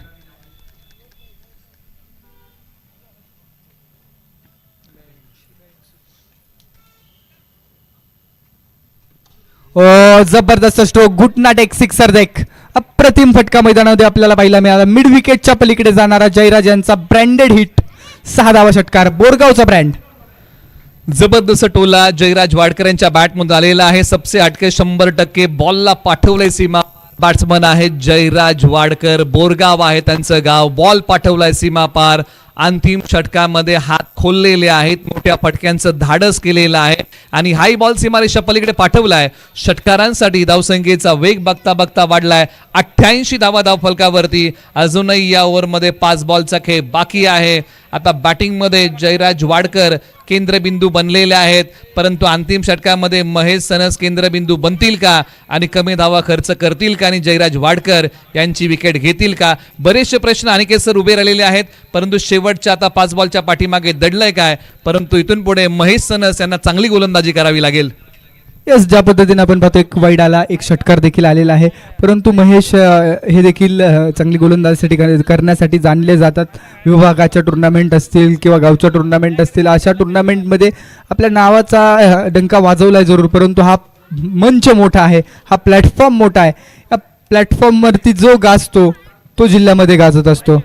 जबरदस्त स्ट्रोक, घुटनाट एक सिक्सर देख. अप्रतिम फटका मैदानामध्ये आपल्याला पाहायला मिळाला. मिड विकेटच्या पलीकडे जाणारा जयराज यांचा ब्रँडेड हिट. 6 धावा षटकार, बोरगावचा ब्रँड. जबरदस्त टोला जयराज वाडकर यांच्या बॅटमधून आलेला आहे. सबसे हटके 100% बॉलला पाठवलंय सीमा. बॅट्समन आहेत जयराज वाडकर, बोरगाव आहे त्यांचं गाव. बॉल पाठवलाय सीमा पार. अंतिम षटकामध्ये हात खोललेले आहेत. मोठ्या फटक्यांचं धाडस केलेलं आहे आणि हाय बॉल सीमारेषा पलीकडे पाठवलाय. षटकारांसाठी धावसंख्येचा वेग बघता बघता वाढलाय. 88 धावा धावफलकावरती. अजूनही या ओव्हरमध्ये 5 बॉलचा खेळ बाकी आहे. आता बॅटिंगमध्ये जयराज वाडकर केंद्रबिंदू बनलेले आहेत, परंतु अंतिम षटकामध्ये महेश सनस केंद्रबिंदू बनतील का आणि कमी धावा खर्च करतील का आणि जयराज वाडकर यांची विकेट घेतील का. बरेचसे प्रश्न अनिकेत सर उभे राहिलेले आहेत, परंतु शेवटच्या आता 5 बॉलच्या पाठीमागे दडलंय काय, परंतु इथून पुढे महेश सनस यांना चांगली गोलंदाजी करावी लागेल. यस, ज्या पद्धतीने आपण पाहतो एक वाईड आला, एक षटकार देखील आलेला आहे, परंतु महेश हे देखील चांगली गोलंदाजीसाठी करण्यासाठी जाणले जातात. विभागाच्या टुर्नामेंट असतील किंवा गावच्या टुर्नामेंट असतील, अशा टुर्नामेंटमध्ये आपल्या नावाचा डंका वाजवला जरूर, परंतु हा मंच मोठा आहे, हा प्लॅटफॉर्म मोठा आहे. या प्लॅटफॉर्मवरती जो गाजतो तो जिल्ह्यामध्ये गाजत असतो.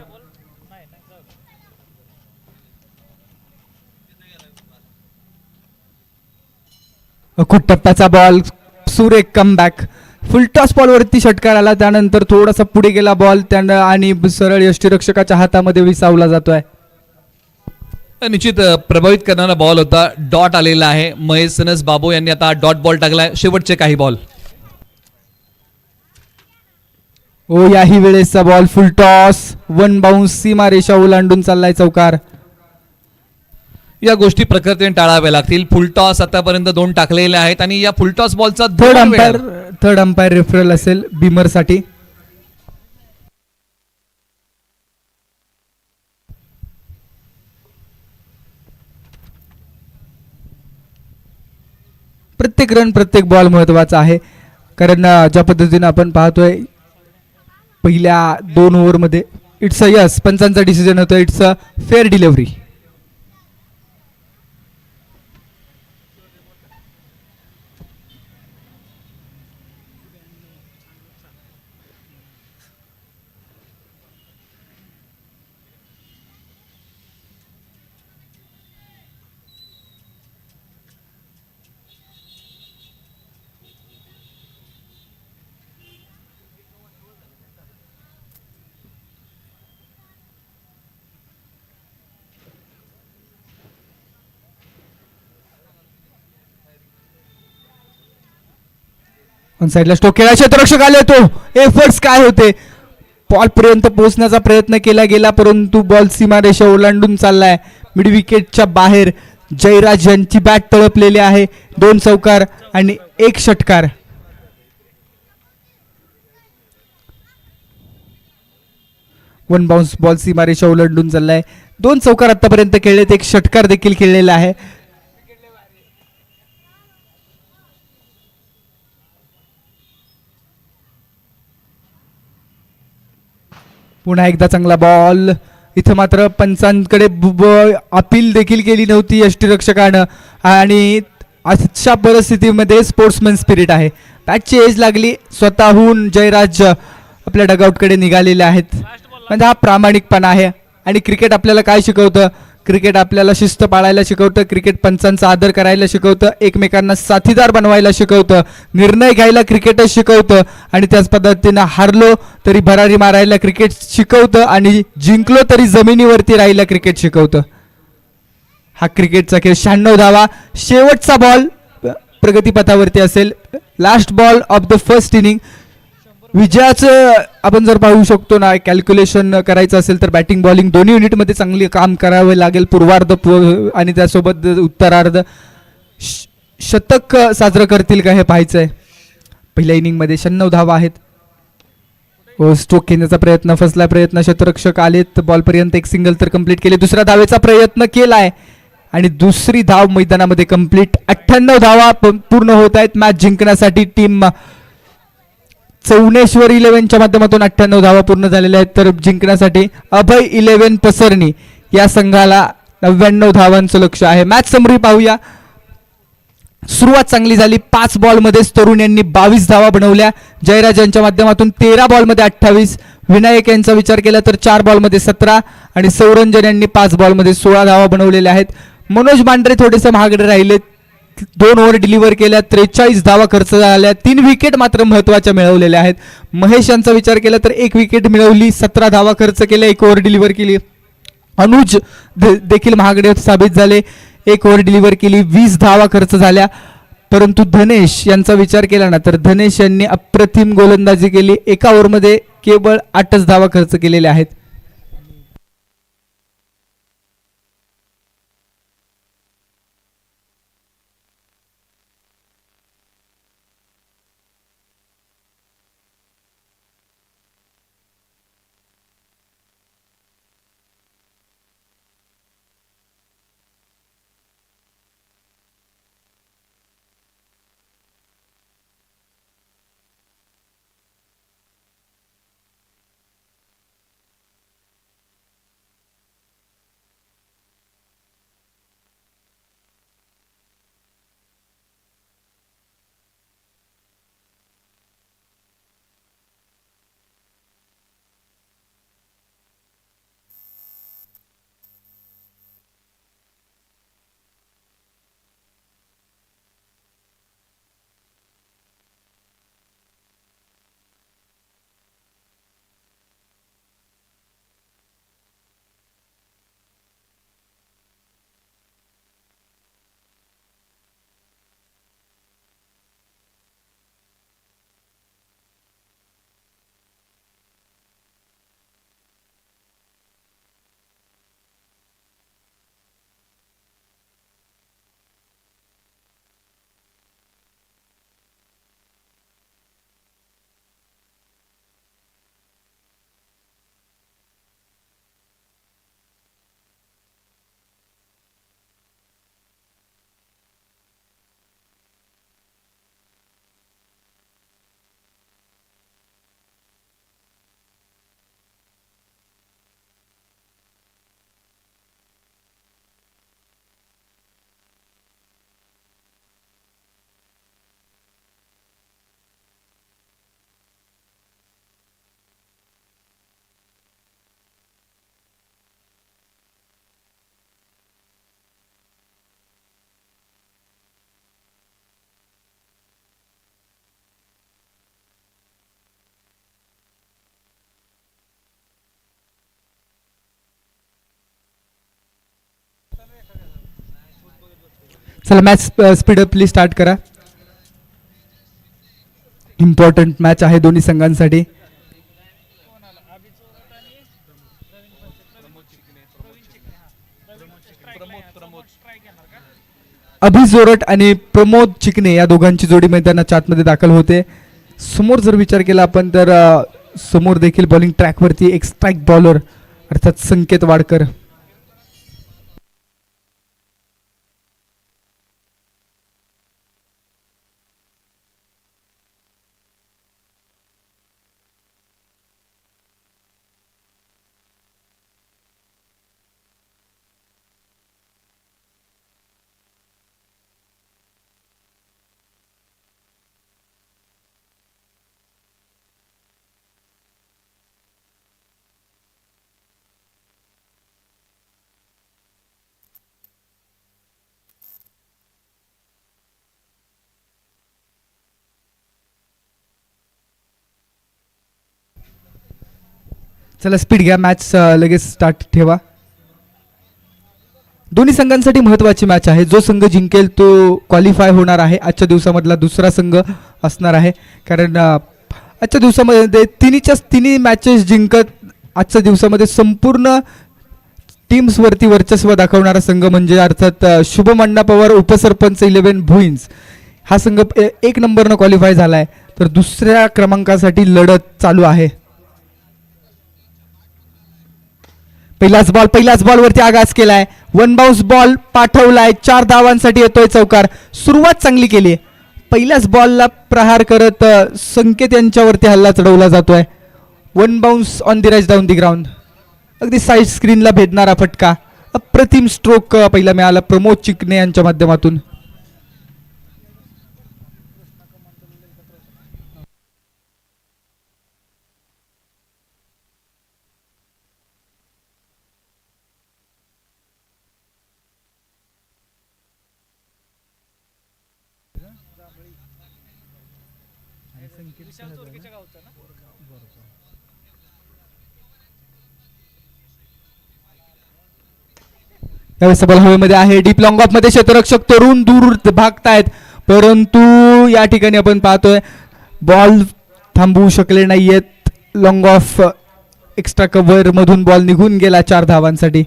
खूप टप्प्याचा बॉल, सुरेख कमबॅक. फुलटॉस बॉलवरती षटकार आला, त्यानंतर थोडासा पुढे गेला बॉल त्यानं आणि सरळ यष्टीरक्षकाच्या हातामध्ये विसावला जातोय. निश्चित प्रभावित करणारा बॉल होता. डॉट आलेला आहे. महेश सनस बाबू यांनी आता डॉट बॉल टाकलाय. शेवटचे काही बॉल. ओ याही वेळेसचा बॉल फुलटॉस, वन बाउन्स, सीमा रेषा ओलांडून चाललाय चौकार. या गोष्टी प्रकृतीने टाळाव्या लागतील. फुलटॉस आतापर्यंत 2 टाकलेले आहेत आणि या फुलटॉस बॉलचा थर्ड अंपायर रेफरल असेल बिमर साठी. प्रत्येक रन, प्रत्येक बॉल महत्वाचा आहे, कारण ज्या पद्धतीने आपण पाहतोय पहिल्या 2 ओव्हरमध्ये इट्स अ यस, पंचांचा डिसिजन होतं, इट्स अ फेअर डिलिव्हरी. साईडला स्टोक केला, क्षेत्ररक्षक आले, तो एफर्ट्स काय होते, बॉल पर्यंत पोहोचण्याचा प्रयत्न केला गेला परंतु बॉल सीमारेषा ओलांडून चाललाय मिड विकेटच्या बाहेर. जयराज यांची बॅट तळपलेली आहे. 2 चौकार आणि 1 षटकार. वन बाउन्स बॉल सीमारेषा ओलांडून चाललाय. 2 चौकार आतापर्यंत खेळलेत, 1 षटकार देखील खेळलेला आहे. पुन्हा एकदा चांगला बॉल. इथं मात्र पंचांकडे अपील देखील केली नव्हती यष्टीरक्षकानं आणि अशा परिस्थितीमध्ये स्पोर्ट्समॅन स्पिरिट आहे. बॅटची एज लागली, स्वतःहून जयराज आपल्या डगआउटकडे निघालेले आहेत. म्हणजे हा प्रामाणिकपणा आहे. आणि क्रिकेट आपल्याला काय शिकवतं, क्रिकेट आपल्याला शिस्त पाळायला शिकवतं, क्रिकेट पंचांचा आदर करायला शिकवतं, एकमेकांना साथीदार बनवायला शिकवतं, निर्णय घ्यायला क्रिकेटच शिकवतं आणि त्याच पद्धतीनं हारलो तरी भरारी मारायला क्रिकेट शिकवतं आणि जिंकलो तरी जमिनीवरती राहायला क्रिकेट शिकवतं. हा क्रिकेटचा खेळ. 96 धावा, शेवटचा बॉल प्रगतीपथावरती असेल. Last ball of the first inning. विजयाचं आपण जर पाहू शकतो ना, कॅल्क्युलेशन करायचं असेल तर बॅटिंग बॉलिंग दोन्ही युनिटमध्ये चांगली काम करावे लागेल. पूर्वार्ध आणि त्यासोबत उत्तरार्ध शतक साजरं करतील का हे पाहायचंय. पहिल्या इनिंगमध्ये 96 धावा आहेत. स्ट्रोक घेण्याचा प्रयत्न, फसला प्रयत्न, क्षेत्ररक्षक आलेत बॉलपर्यंत, 1 सिंगल तर कंप्लीट केले. दुसऱ्या धावेचा प्रयत्न केलाय आणि दुसरी धाव मैदानामध्ये कंप्लीट. 98 धावा पूर्ण होत आहेत मॅच जिंकण्यासाठी. टीम चौनेश्वर 11च्या माध्यमातून 98 धावा पूर्ण झालेल्या आहेत. तर जिंकण्यासाठी अभय 11 पसरणी या संघाला 99 धावांचं लक्ष आहे. मॅच समरी पाहूया. सुरुवात चांगली झाली. 5 बॉलमध्येच तरुण यांनी 22 धावा बनवल्या. जयराज यांच्या माध्यमातून 13 बॉलमध्ये 28, विनायक यांचा विचार केला तर 4 बॉलमध्ये 17 आणि सौरंजन यांनी 5 बॉलमध्ये 16 धावा बनवलेल्या आहेत. मनोज मांढरे थोडेसे महागडे राहिले. 2 ओव्हर डिलिव्हर केल्या, 43 धावा खर्च झाल्या. 3 विकेट मात्र महत्वाच्या मिळवलेल्या आहेत. महेश यांचा विचार केला तर 1 विकेट मिळवली, 17 धावा खर्च केल्या, 1 ओव्हर डिलिव्हर केली. अनुज देखील महागडे साबित झाले, 1 ओव्हर डिलिव्हर केली, 20 धावा खर्च झाल्या. परंतु धनेश यांचा विचार केला ना तर धनेश यांनी अप्रतिम गोलंदाजी केली. 1 ओव्हरमध्ये केवळ 8च धावा खर्च केलेल्या आहेत. चला मॅच स्पीडअपली स्टार्ट करा. इम्पॉर्टंट मॅच आहे दोन्ही संघांसाठी. अभि जोरट आणि प्रमोद चिकणे या दोघांची जोडी मैदानाच्या आतमध्ये दाखल होते. समोर जर विचार केला आपण तर समोर देखील बॉलिंग ट्रॅकवरती एक स्ट्राईक बॉलर अर्थात संकेत वाडकर. चला स्पीड घ्या, मॅच लगेच स्टार्ट ठेवा. दोन्ही संघांसाठी महत्वाची मॅच आहे. जो संघ जिंकेल तो क्वालिफाय होणार आहे. आजच्या दिवसामधला दुसरा संघ असणार आहे, कारण आजच्या दिवसामध्ये तिन्ही मॅचेस जिंकत आजच्या दिवसामध्ये संपूर्ण टीम्सवरती वर्चस्व दाखवणारा संघ म्हणजे अर्थात शुभम अण्णा पवार उपसरपंच 11 भुईंज हा संघ 1 नंबरनं क्वालिफाय झाला आहे. तर दुसऱ्या क्रमांकासाठी लढत चालू आहे. पहिलाच बॉलवरती आगास केलाय. 1 बाउन्स बॉल पाठवलाय. 4 धावांसाठी येतोय चौकार. सुरुवात चांगली केली आहे. पहिल्याच बॉलला प्रहार करत संकेत यांच्यावरती हल्ला चढवला जातोय. 1 bounce on the rush down the ground. अगदी साईड स्क्रीनला भेदणारा फटका. अप्रतिम स्ट्रोक पहिला मिळाला प्रमोद चिकणे यांच्या माध्यमातून. यावेळेस बॉल हवेमध्ये आहे. डीप लॉंग ऑफ मध्ये क्षेत्ररक्षक तरुण दूर भागतायत, परंतु या ठिकाणी आपण पाहतोय बॉल थांबवू शकले नाहीयेत. लॉंग ऑफ एक्स्ट्रा कव्हर मधून बॉल निघून गेला 4 धावांसाठी.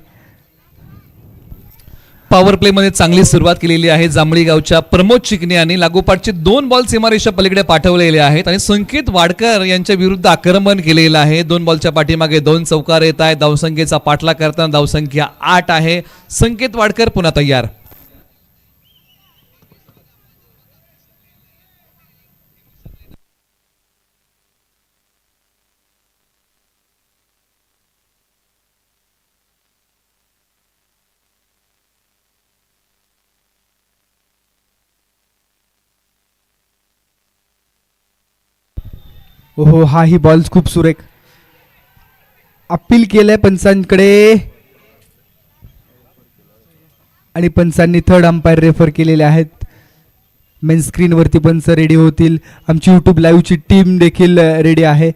पॉवर प्ले मध्ये चांगली सुरुवात केलेली आहे जांभळी गावच्या प्रमोद चिकणे यांनी. लागोपाठचे 2 बॉल सीमारेषा पलीकडे पाठवलेले आहेत आणि संकेत वाडकर यांच्या विरुद्ध आक्रमण केलेलं आहे. 2 बॉलच्या पाठीमागे 2 चौकार येत आहेत. धावसंख्येचा पाठलाग करताना धावसंख्या 8 आहे. संकेत वाडकर पुन्हा तयार. ओहो, हाही बॉल खूप सुरेख. अपील केलंय पंचांकडे आणि पंचांनी थर्ड अंपायर रेफर केलेले आहेत. मेन स्क्रीनवरती पंच रेडी होतील. आमची यूट्यूब लाईव्हची टीम देखील रेडी आहे.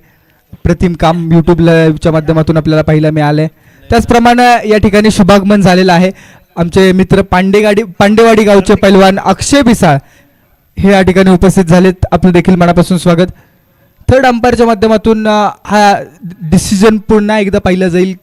प्रतिम काम यूट्यूब लाईव्हच्या माध्यमातून आपल्याला पाहायला मिळालंय. त्याचप्रमाणे या ठिकाणी शुभागमन झालेलं आहे. आमचे मित्र पांडेवाडी गावचे पैलवान अक्षय बिसाळ हे या ठिकाणी उपस्थित झालेत. आपलं देखील मनापासून स्वागत. थर्ड अंपायरच्या माध्यमातून हा डिसिजन पुन्हा एकदा पाहिला जाईल.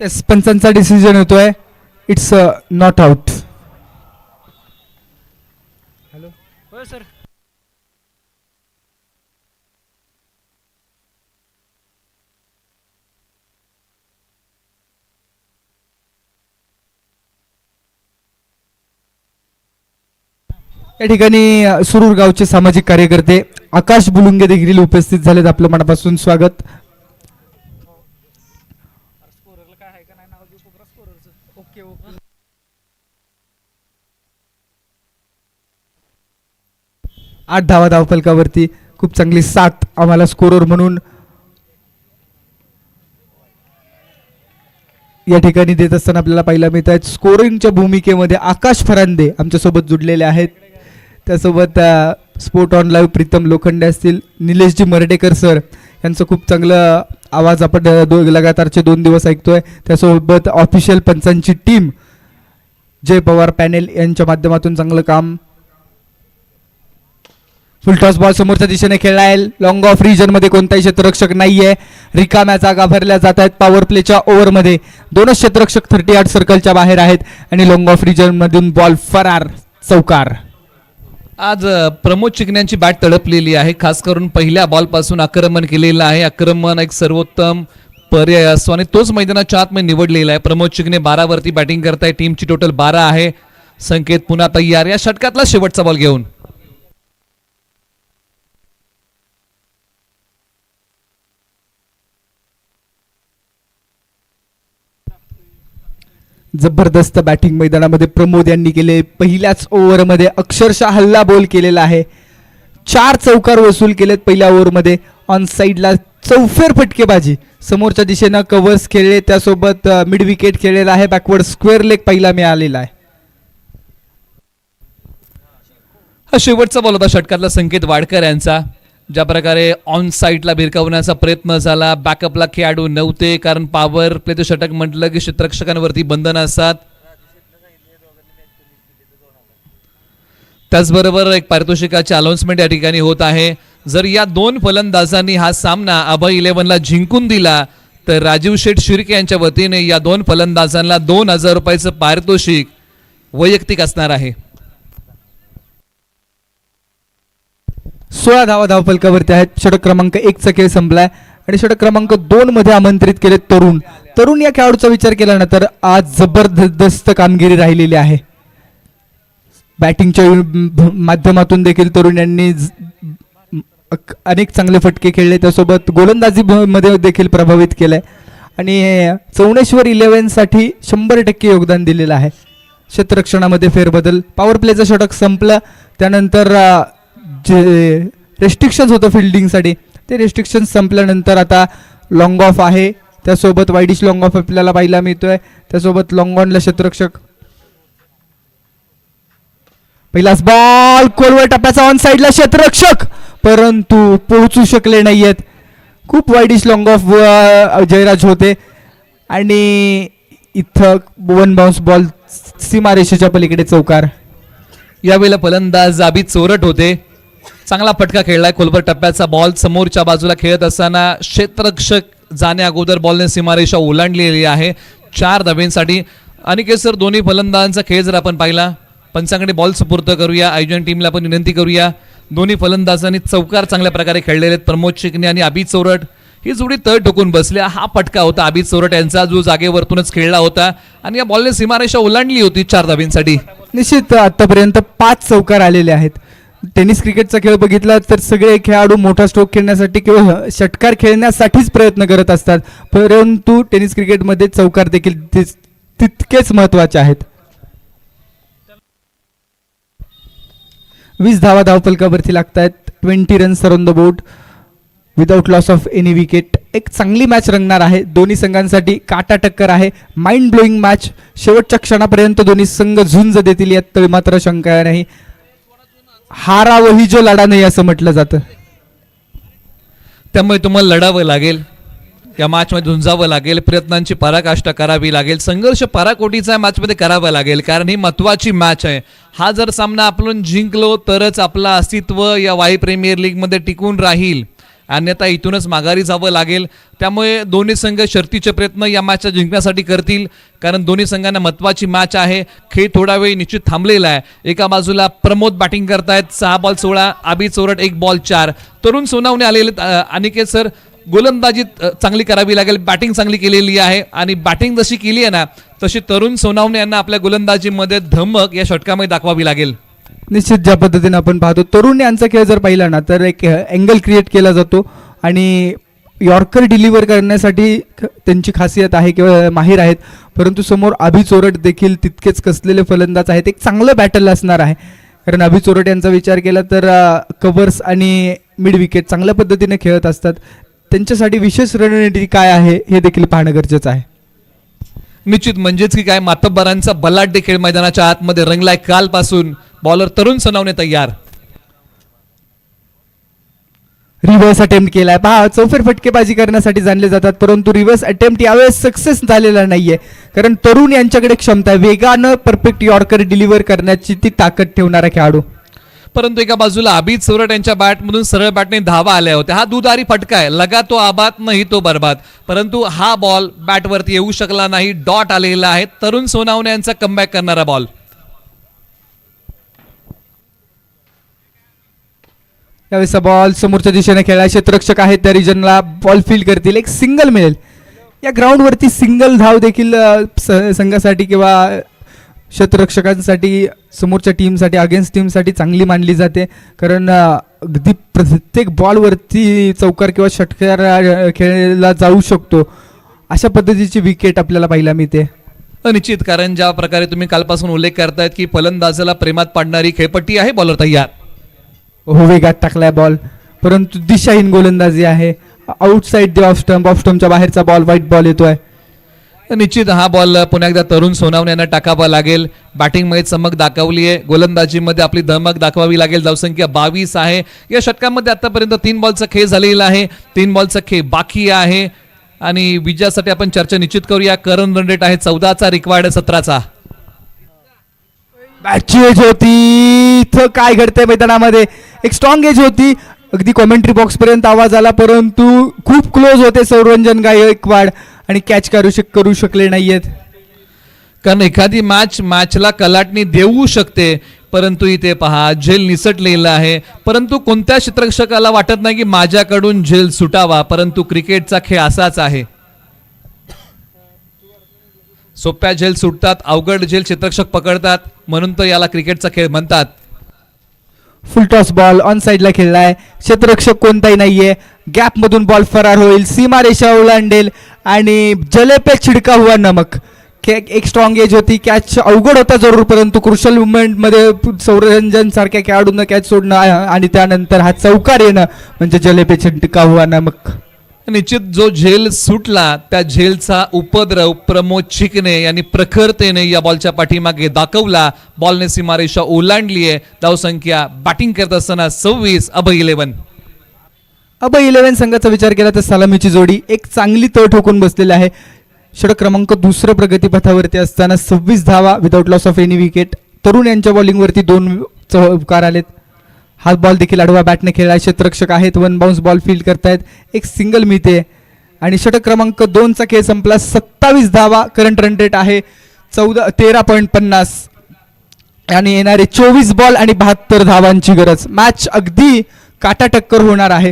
येस, पंचांचा डिसिजन होतोय. It's not out. हॅलो, होय सर. या ठिकाणी सुरूर गावचे सामाजिक कार्यकर्ते आकाश बुलुंगे देखील उपस्थित झालेत. आपलं मनापासून स्वागत. 8 धावा धावफलकावरती. खूप चांगली साथ आम्हाला स्कोरर म्हणून या ठिकाणी देत असताना आपल्याला पाहायला मिळत आहेत. स्कोरिंगच्या भूमिकेमध्ये आकाश फरांदे आमच्यासोबत जुडलेले आहेत. त्यासोबत sport on live Pritam Lokhande असतील, निलेशजी मर्डेकर सर यांचं खूप चांगलं आवाज आपण लगातारचे 2 दिवस ऐकतोय. त्यासोबत ऑफिशियल पंचांची टीम जय पवार पॅनेल यांच्या माध्यमातून चांगलं काम. फुल टॉस बॉल समोरच्या दिशेने खेळला आहे. लॉंग ऑफ रिजन मध्ये कोणताही क्षेत्ररक्षक नाहीये. रिकाम्या जागा भरल्या जात आहेत. पॉवर प्लेच्या ओव्हरमध्ये 2च क्षेत्ररक्षक 38 सर्कलच्या बाहेर आहेत आणि लॉंग ऑफ रिजन मधून बॉल फरार, चौकार. आज प्रमोद चिकण्यांची बॅट तडपलेली आहे. खास करून पहिल्या बॉलपासून आक्रमण केलेलं आहे. आक्रमण एक सर्वोत्तम पर्याय असतो आणि तोच मैदानाच्या आतमध्ये निवडलेला आहे. प्रमोद चिकणे 12 वरती बॅटिंग करताय. टीमची टोटल 12 आहे. संकेत पुन्हा तयार या षटकातला शेवटचा बॉल घेऊन. जबरदस्त बॅटिंग मैदानामध्ये प्रमोद यांनी केले. पहिल्याच ओव्हरमध्ये अक्षरशः हल्ला बॉल केलेला आहे. 4 चौकार वसूल केलेत पहिल्या ओव्हरमध्ये. ऑन साईडला चौफेर फटकेबाजी, समोरच्या दिशेनं कव्हर्स खेळले, त्यासोबत मिड विकेट खेळलेला आहे. बॅकवर्ड स्क्वेअर लेग पहिला मिळालेला आहे. हा शेवटचा बॉल होता षटकातला संकेत वाडकर यांचा. ज्या प्रकारे ऑन साईडला भिरकावण्याचा प्रयत्न झाला, बॅकअपला खेळाडू नव्हते कारण पॉवर प्लेचं षटक म्हटलं की क्षेत्ररक्षकांवरती बंधन असतात. त्याचबरोबर एक पारितोषिकाची अनाउन्समेंट या ठिकाणी होत आहे. जर या 2 फलंदाजांनी हा सामना अभय 11ला जिंकून दिला तर राजीव शेठ शिर्के यांच्या वतीने या 2 फलंदाजांना 2000 रुपयाचं पारितोषिक वैयक्तिक असणार आहे. 16 धावा धावफलकावरती आहेत. षटक क्रमांक 1चा खेळ संपलाय आणि षटक क्रमांक 2 मध्ये आमंत्रित केले तरुण या खेळाडूचा विचार केला ना तर आज जबरदस्त कामगिरी राहिलेली आहे. बॅटिंगच्या माध्यमातून देखील तरुण यांनी अनेक चांगले फटके खेळले. त्यासोबत गोलंदाजी मध्ये देखील प्रभावित केलंय आणि चौणेश्वर 11 साठी 100% योगदान दिलेलं आहे. क्षेत्ररक्षणामध्ये फेरबदल. पॉवर प्लेचं षटक संपलं त्यानंतर जे रेस्ट्रिक्शन्स होतं फिल्डिंगसाठी ते रेस्ट्रिक्शन संपल्यानंतर आता लॉंग ऑफ आहे. त्यासोबत वाईडिश लॉंग ऑफ आपल्याला पाहायला मिळतोय. त्यासोबत लॉंग ऑनला क्षेत्ररक्षक. पहिलाच बॉल कोलवर टप्प्याचा ऑन साईडला क्षेत्ररक्षक परंतु पोहोचू शकले नाहीयेत. खूप वाईडिश लॉंग ऑफ जयराज होते आणि इथं 1 बाउन्स बॉल सीमारेषेच्या पलीकडे चौकार. यावेळेला फलंदाज आबी चोरट होते. चांगला फटका खेळलाय. खोलवर टप्प्याचा बॉल समोरच्या बाजूला खेळत असताना क्षेत्ररक्षक जाण्या अगोदर बॉलने सीमारेषा ओलांडलेली आहे. 4 धावेंसाठी. अनिकेत सर, दोन्ही फलंदाजांचा खेळ जर आपण पाहिला, पंचांकडे बॉल सुपूर्द करूया. आयोजन टीमला पण विनंती करूया. दोन्ही फलंदाजांनी चौकार चांगल्या प्रकारे खेळलेले आहेत. प्रमोद चिकणे आणि आबी चोरट ही जोडी तळ ठोकून बसले. हा फटका होता आबी चोरट यांचा जो जागेवरतूनच खेळला होता आणि या बॉलने सीमारेषा ओलांडली होती 4 धावेंसाठी. निश्चित आतापर्यंत 5 चौकार आलेले आहेत. टेनिस क्रिकेटचा खेळ बघितला तर सगळे खेळाडू मोठा स्ट्रोक खेळण्यासाठी किंवा षटकार खेळण्यासाठीच प्रयत्न करत असतात, परंतु टेनिस क्रिकेटमध्ये चौकार देखील तितकेच महत्वाचे आहेत. 20 धावा धावफलकावरती लागतायत. 20 runs on the board without loss of any wicket. एक चांगली मॅच रंगणार आहे. दोन्ही संघांसाठी काटा टक्कर आहे. Mind blowing match. शेवटच्या क्षणापर्यंत दोन्ही संघ झुंज देतील यात मात्र शंका नाही. हारावही जो लढा नाही असं म्हटलं जातं. त्यामुळे तुम्हाला लढावं लागेल, या मॅचमध्ये झुंजावं लागेल, प्रयत्नांची पराकाष्ठा करावी लागेल, संघर्ष पराकोटीचा मॅचमध्ये करावा लागेल कारण ही महत्त्वाची मॅच आहे. हा जर सामना आपण जिंकलो तरच आपलं अस्तित्व या वाई प्रीमियर लीगमध्ये टिकून राहील, अन्यथा इथूनच माघारी जावं लागेल. त्यामुळे दोन्ही संघ शर्तीचे प्रयत्न या मॅचला जिंकण्यासाठी करतील कारण दोन्ही संघांना महत्त्वाची मॅच आहे. खेळ थोडा वेळ निश्चित थांबलेला आहे. एका बाजूला प्रमोद बॅटिंग करतायत. 6 बॉल 16. आबी चोरट 1 बॉल 4. तरुण सोनावणे आलेले. अनिकेत सर, गोलंदाजी चांगली करावी लागेल. बॅटिंग चांगली केलेली आहे आणि बॅटिंग जशी केली आहे ना तशी तरुण सोनावणे यांना आपल्या गोलंदाजीमध्ये धमक या षटकामध्ये दाखवावी लागेल. निश्चित ज्या पद्धतीने आपण पाहतो तरुण यांचा खेळ जर पाहिला ना तर एक अँगल क्रिएट केला जातो आणि यॉर्कर डिलिव्हर करण्यासाठी त्यांची खासियत आहे किंवा माहीर आहेत, परंतु समोर आबी चोरट देखील तितकेच कसलेले फलंदाज आहेत. एक चांगलं बॅटल असणार आहे कारण अभि चोरट यांचा विचार केला तर कव्हर्स आणि मिड विकेट चांगल्या पद्धतीने खेळत असतात. त्यांच्यासाठी विशेष रणनीती काय आहे हे देखील पाहणं गरजेचं आहे. निश्चित म्हणजेच की काय मातब्बरांचा बलाढ्य खेळ मैदानाच्या आतमध्ये रंगलाय कालपासून. बॉलर तरुण सोनावणे तयार. रिव्हर्स अटेम्प्ट केलाय पहा. चौफेर फटकेबाजी करण्यासाठी जाणले जातात परंतु रिव्हर्स अटेम्प्ट यावेळेस सक्सेस झालेला नाहीये कारण तरुण यांच्याकडे क्षमता आहे. वेगानं परफेक्ट यॉर्कर डिलिव्हर करण्याची ती ताकद ठेवणारा खेळाडू. परंतु एका बाजूला अभित चोरट यांच्या बॅटमधून सरळ बॅटने धावा आल्या होत्या. हा दुधारी फटका आहे. लगा तो आबाद नाही तो बरबाद. परंतु हा बॉल बॅटवरती येऊ शकला नाही. डॉट आलेला आहे. तरुण सोनावणे यांचा कमबॅक करणारा बॉल. यावेळेस बॉल समोरच्या दिशेने खेळला. क्षेत्ररक्षक आहेत त्या रिजनला बॉल फील्ड करतील. एक सिंगल मिळेल. या ग्राउंडवरती सिंगल धाव देखील संघासाठी किंवा क्षेत्ररक्षकांसाठी समोरच्या टीमसाठी अगेन्स्ट टीमसाठी चांगली मानली जाते कारण अगदी प्रत्येक बॉलवरती चौकार किंवा षटकार खेळला जाऊ शकतो. अशा पद्धतीची विकेट आपल्याला पाहायला मिळते. निश्चित कारण ज्या प्रकारे तुम्ही कालपासून उल्लेख करतायत की फलंदाजाला प्रेमात पाडणारी खेळपट्टी आहे. बॉलर तयार. हो वेगात टाकलाय बॉल परंतु दिशाहीन गोलंदाजी आहे. आउटसाइड द ऑफ स्टंपच्या बाहेरचा बॉल व्हाईट बॉल येतोय. निश्चित हा बॉल पुन्हा एकदा तरुण सोनावणे यांना टाकावा लागेल. बॅटिंगमध्ये चमक दाखवली आहे. गोलंदाजीमध्ये आपली धमक दाखवावी लागेल. धावसंख्या 22 आहे. या षटकामध्ये आतापर्यंत 3 बॉलचा खेळ झालेला आहे. 3 बॉलचा खेळ बाकी आहे आणि विजयासाठी आपण चर्चा निश्चित करूया. करंट रन रेट आहे 14चा. रिक्वायर्ड 17चा. बॅटची एज होती. इथं काय घडतंय मैदानामध्ये. एक स्ट्रॉंग एज होती. अगदी कॉमेंट्री बॉक्स पर्यंत आवाज आला परंतु खूप क्लोज होते सौरंजन गायकवाड आणि कॅच करू शकले नाहीयेत. कारण एखादी मॅचला कलाटणी देऊ शकते परंतु इथे पहा झेल निसटलेला आहे. परंतु कोणत्या क्षेत्ररक्षकाला वाटत नाही की माझ्याकडून झेल सुटावा. परंतु क्रिकेटचा खेळ असाच आहे. सोप्या झेल सुटतात. अवघड झेल क्षेत्ररक्षक पकडतात. म्हणून तर याला क्रिकेटचा खेळ म्हणतात. फुल टॉस बॉल ऑन साइडला खेळलाय. क्षेत्ररक्षक कोणताही नाहीये. गॅप मधून बॉल फरार होईल. सीमा रेषा ओलांडेल आणि जले पे छिडका हुआ नमक. एक स्ट्रॉंग एज होती. कॅच अवघड होता जरूर परंतु क्रुशल मुवमेंट मध्ये सौरंजन सारख्या खेळाडूंना कॅच सोडणं आणि त्यानंतर हा चौकार येणं म्हणजे जले पे छिडका हुआ नमक. निश्चित जो झेल सुटला त्या झेलचा उपद्रव प्रमोद चिकणे यांनी प्रखरतेने या बॉलच्या पाठीमागे दाखवला. बॉलने सीमारेषा ओलांडली आहे. धावसंख्या बॅटिंग करत असताना 26. अभय 11. अभय 11 संघाचा विचार केला तर सलामीची जोडी एक चांगली तळ ठोकून बसलेली आहे. षटक क्रमांक 2 प्रगतीपथावरती असताना 26 धावा without loss of any wicket. तरुण यांच्या बॉलिंगवरती 2 चौकार आलेत. हा बॉल देखील आडवा बॅटने खेळला. क्षेत्ररक्षक आहेत. 1 बाउन्स बॉल फील्ड करतायत. एक सिंगल मिळते आणि षटक क्रमांक 2चा खेळ संपला. 27 धावा करंट रन रेट आहे 13.50 आणि येणारे 24 बॉल आणि 72 धावांची गरज. मॅच अगदी काटा टक्कर होणार आहे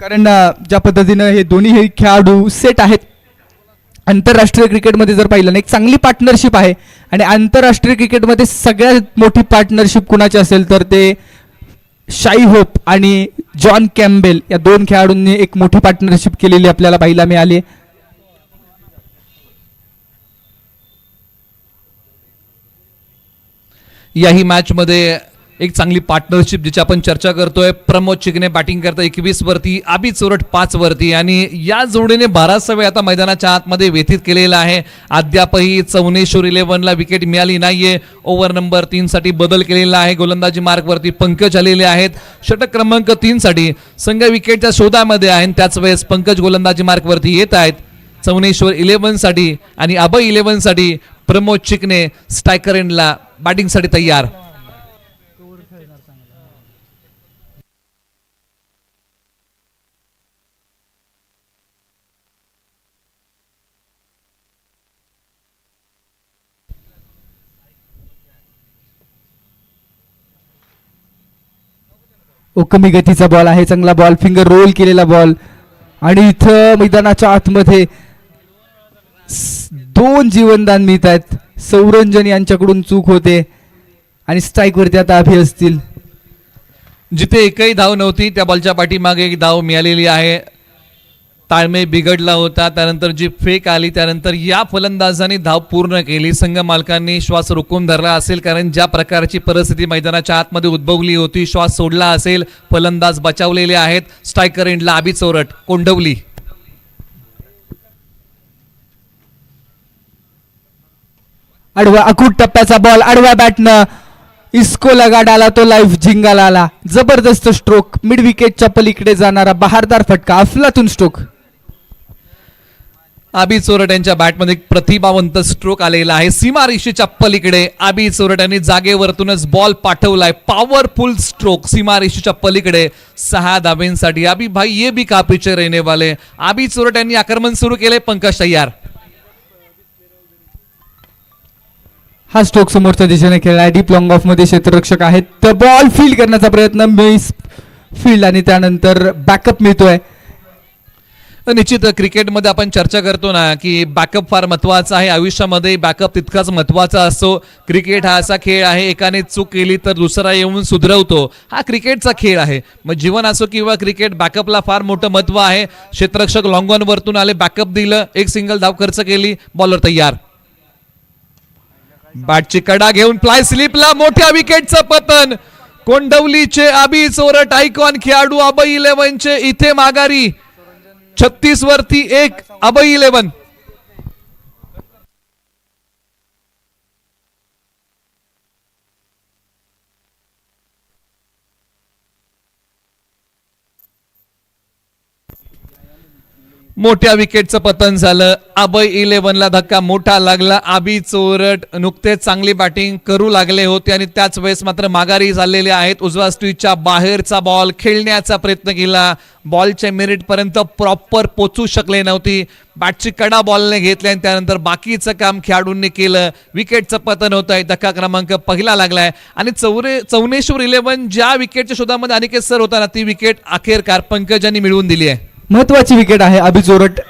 कारण ज्या पद्धतीनं हे दोन्ही खेळाडू सेट आहेत. आंतरराष्ट्रीय क्रिकेटमध्ये जर पाहिलं ना एक चांगली पार्टनरशिप आहे आणि आंतरराष्ट्रीय क्रिकेटमध्ये सगळ्यात मोठी पार्टनरशिप कुणाची असेल तर ते शाई होप आणि जॉन कॅम्बेल या 2 खेळाडूंनी एक मोठी पार्टनरशिप केलेली आपल्याला पाहायला मिळाली. याही मॅच मध्ये एक चांगली पार्टनरशिप जिची आपण चर्चा करतोय. प्रमोद चिकणे बॅटिंग करता 21 वरती. अभि चोरट 5 वरती आणि या जोडीने 12 वेळ आता मैदानाच्या आतमध्ये व्यतीत केलेला आहे. अद्यापही चौनेश्वर 11ला विकेट मिळाली नाहीये. ओव्हर नंबर 3 साठी बदल केलेला आहे. गोलंदाजी मार्कवरती पंकज आलेले आहेत. षटक क्रमांक 3 साठी संघ विकेटच्या शोधामध्ये आहे. त्याच वेळेस पंकज गोलंदाजी मार्कवरती येत आहेत. चौनेश्वर 11 साठी आणि अभय 11 साठी प्रमोद चिकणे स्ट्रायकर एंडला बॅटिंगसाठी तयार. कमी गतीचा बॉल आहे. चांगला बॉल फिंगर रोल केलेला बॉल आणि इथं मैदानाच्या आतमध्ये 2 जीवनदान मिळत आहेत. सौरंजन यांच्याकडून चूक होते आणि स्ट्राईक वरती आता अभि असतील. जिथे एकही धाव नव्हती त्या बॉलच्या पाठीमागे एक धाव मिळालेली आहे. ताळमेळ बिघडला होता. त्यानंतर जी फेक आली त्यानंतर या फलंदाजांनी धाव पूर्ण केली. संघ मालकांनी श्वास रोखून धरला असेल, कारण ज्या प्रकारची परिस्थिती मैदानाच्या आतमध्ये उद्भवली होती, श्वास सोडला असेल. फलंदाज बचावलेले आहेत. स्ट्रायकर एंडला आबी चोरट, कोंडवली. आडवा अकूट टप्प्याचा बॉल आडव्या बॅटनं इस्को लगा डाला तो लाईफ झिंगाला आला. जबरदस्त स्ट्रोक, मिड विकेटच्या पलीकडे जाणारा बहारदार फटका, अफलातून स्ट्रोक. आबी चोरट यांच्या बॅटमध्ये एक प्रतिभावंत स्ट्रोक आलेला आहे. सीमारेषेच्या पलीकडे आबी चोरट यांनी जागेवरतूनच बॉल पाठवलाय. पॉवरफुल स्ट्रोक सीमारेषेच्या पलीकडे 6 धाब्यांसाठी. आबी भाई ये भी का पीछे रहने वाले. आबी चोरट यांनी आक्रमण सुरू केले. पंकज तयार. हा स्ट्रोक समोरच्या दिशेने खेळलाय. डीप लॉंग ऑफ मध्ये क्षेत्ररक्षक आहेत, तर बॉल फील्ड करण्याचा प्रयत्न, मिस फील्ड आणि त्यानंतर बॅकअप मिळतोय. निश्चित क्रिकेटमध्ये आपण चर्चा करतो ना की बॅकअप फार महत्वाचा आहे. आयुष्यामध्ये बॅकअप तितकाच महत्वाचा असतो. क्रिकेट हा असा खेळ आहे, एकाने चूक केली तर दुसरा येऊन सुधरवतो. हा क्रिकेटचा खेळ आहे. मग जीवन असो किंवा क्रिकेट, बॅकअपला फार मोठं महत्व आहे. क्षेत्ररक्षक लॉंग ऑन वरतून आले, बॅकअप दिलं, एक सिंगल धाव खर्च केली, बॉलर तयार. बॅटची कडा घेऊन फ्लाय स्लिपला मोठ्या विकेटचं पतन. कोंडवलीचे आबी चोरट आयकॉन खेळाडू अभय 11चे इथे माघारी. 36 वरती 1 अभय 11. मोठ्या विकेटचं पतन झालं. अभय 11ला धक्का मोठा लागला. आबी चोरट नुकतेच चांगली बॅटिंग करू लागले होते आणि त्याच वेळेस मात्र माघारी झालेले आहेत. उजव्या स्ट्रीटच्या बाहेरचा बॉल खेळण्याचा प्रयत्न केला. बॉलच्या मिनिट पर्यंत प्रॉपर पोचू शकले नव्हती. बॅटची कडा बॉलने घेतली आणि त्यानंतर बाकीचं काम खेळाडूंनी केलं. विकेटचं पतन होत आहे. धक्का क्रमांक पहिला लागलाय आणि चौनेश्वर 11 ज्या विकेटच्या शोधामध्ये अनिकेत सर होता ना, ती विकेट अखेरकार पंकज यांनी मिळवून दिली आहे. महत्वाची विकेट आहे. अभि चोरट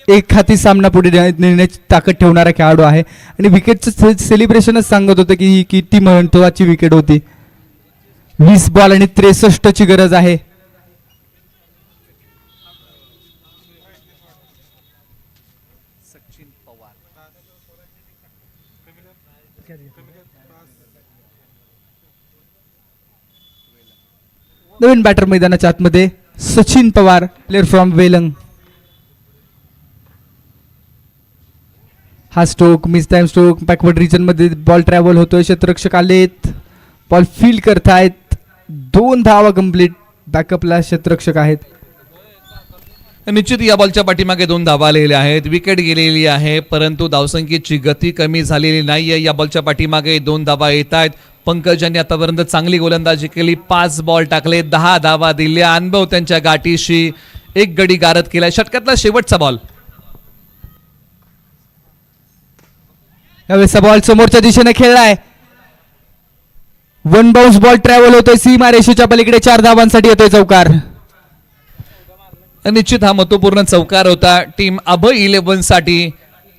एक हाती सामना पुढे नेण्याची ताकद ठेवणारा खेळाडू आहे आणि विकेटचं सेलिब्रेशनच सांगत होतं की ही किती महत्वाची विकेट होती. 20 बॉल आणि 63 ची गरज आहे. नवीन बॅटर मैदानाच्या आतमध्ये सचिन पवार, प्लेअर फ्रॉम वेलंग. हा stroke mistime stroke, backward region मध्ये बॉल ट्रॅव्हल होतोय. क्षेत्ररक्षक आलेत, बॉल फील्ड करतायत. 2 धावा कंप्लीट. बॅकअपला क्षेत्ररक्षक आहेत. निश्चित या बॉलच्या पाठीमागे 2 धावा आलेल्या आहेत. विकेट गेलेली आहे, परंतु धावसंख्येची गती कमी झालेली नाहीये. या बॉलच्या पाठीमागे 2 धावा येत आहेत. पंकज यांनी आतापर्यंत चांगली गोलंदाजी केली. 5 बॉल टाकले, 10 धावा दिल्या. अनुभव त्यांच्या गाठीशी. 1 गडी गारद केलाय. षटकातला शेवटचा बॉल. यावेळेस बॉल समोरच्या दिशेने खेळलाय. 1 बाउन्स बॉल ट्रॅव्हल होतोय. सीमा रेषेच्या पलीकडे 4 धावांसाठी येतोय चौकार. निश्चित हा महत्वपूर्ण चौकार होता. टीम अभय 11 साठी.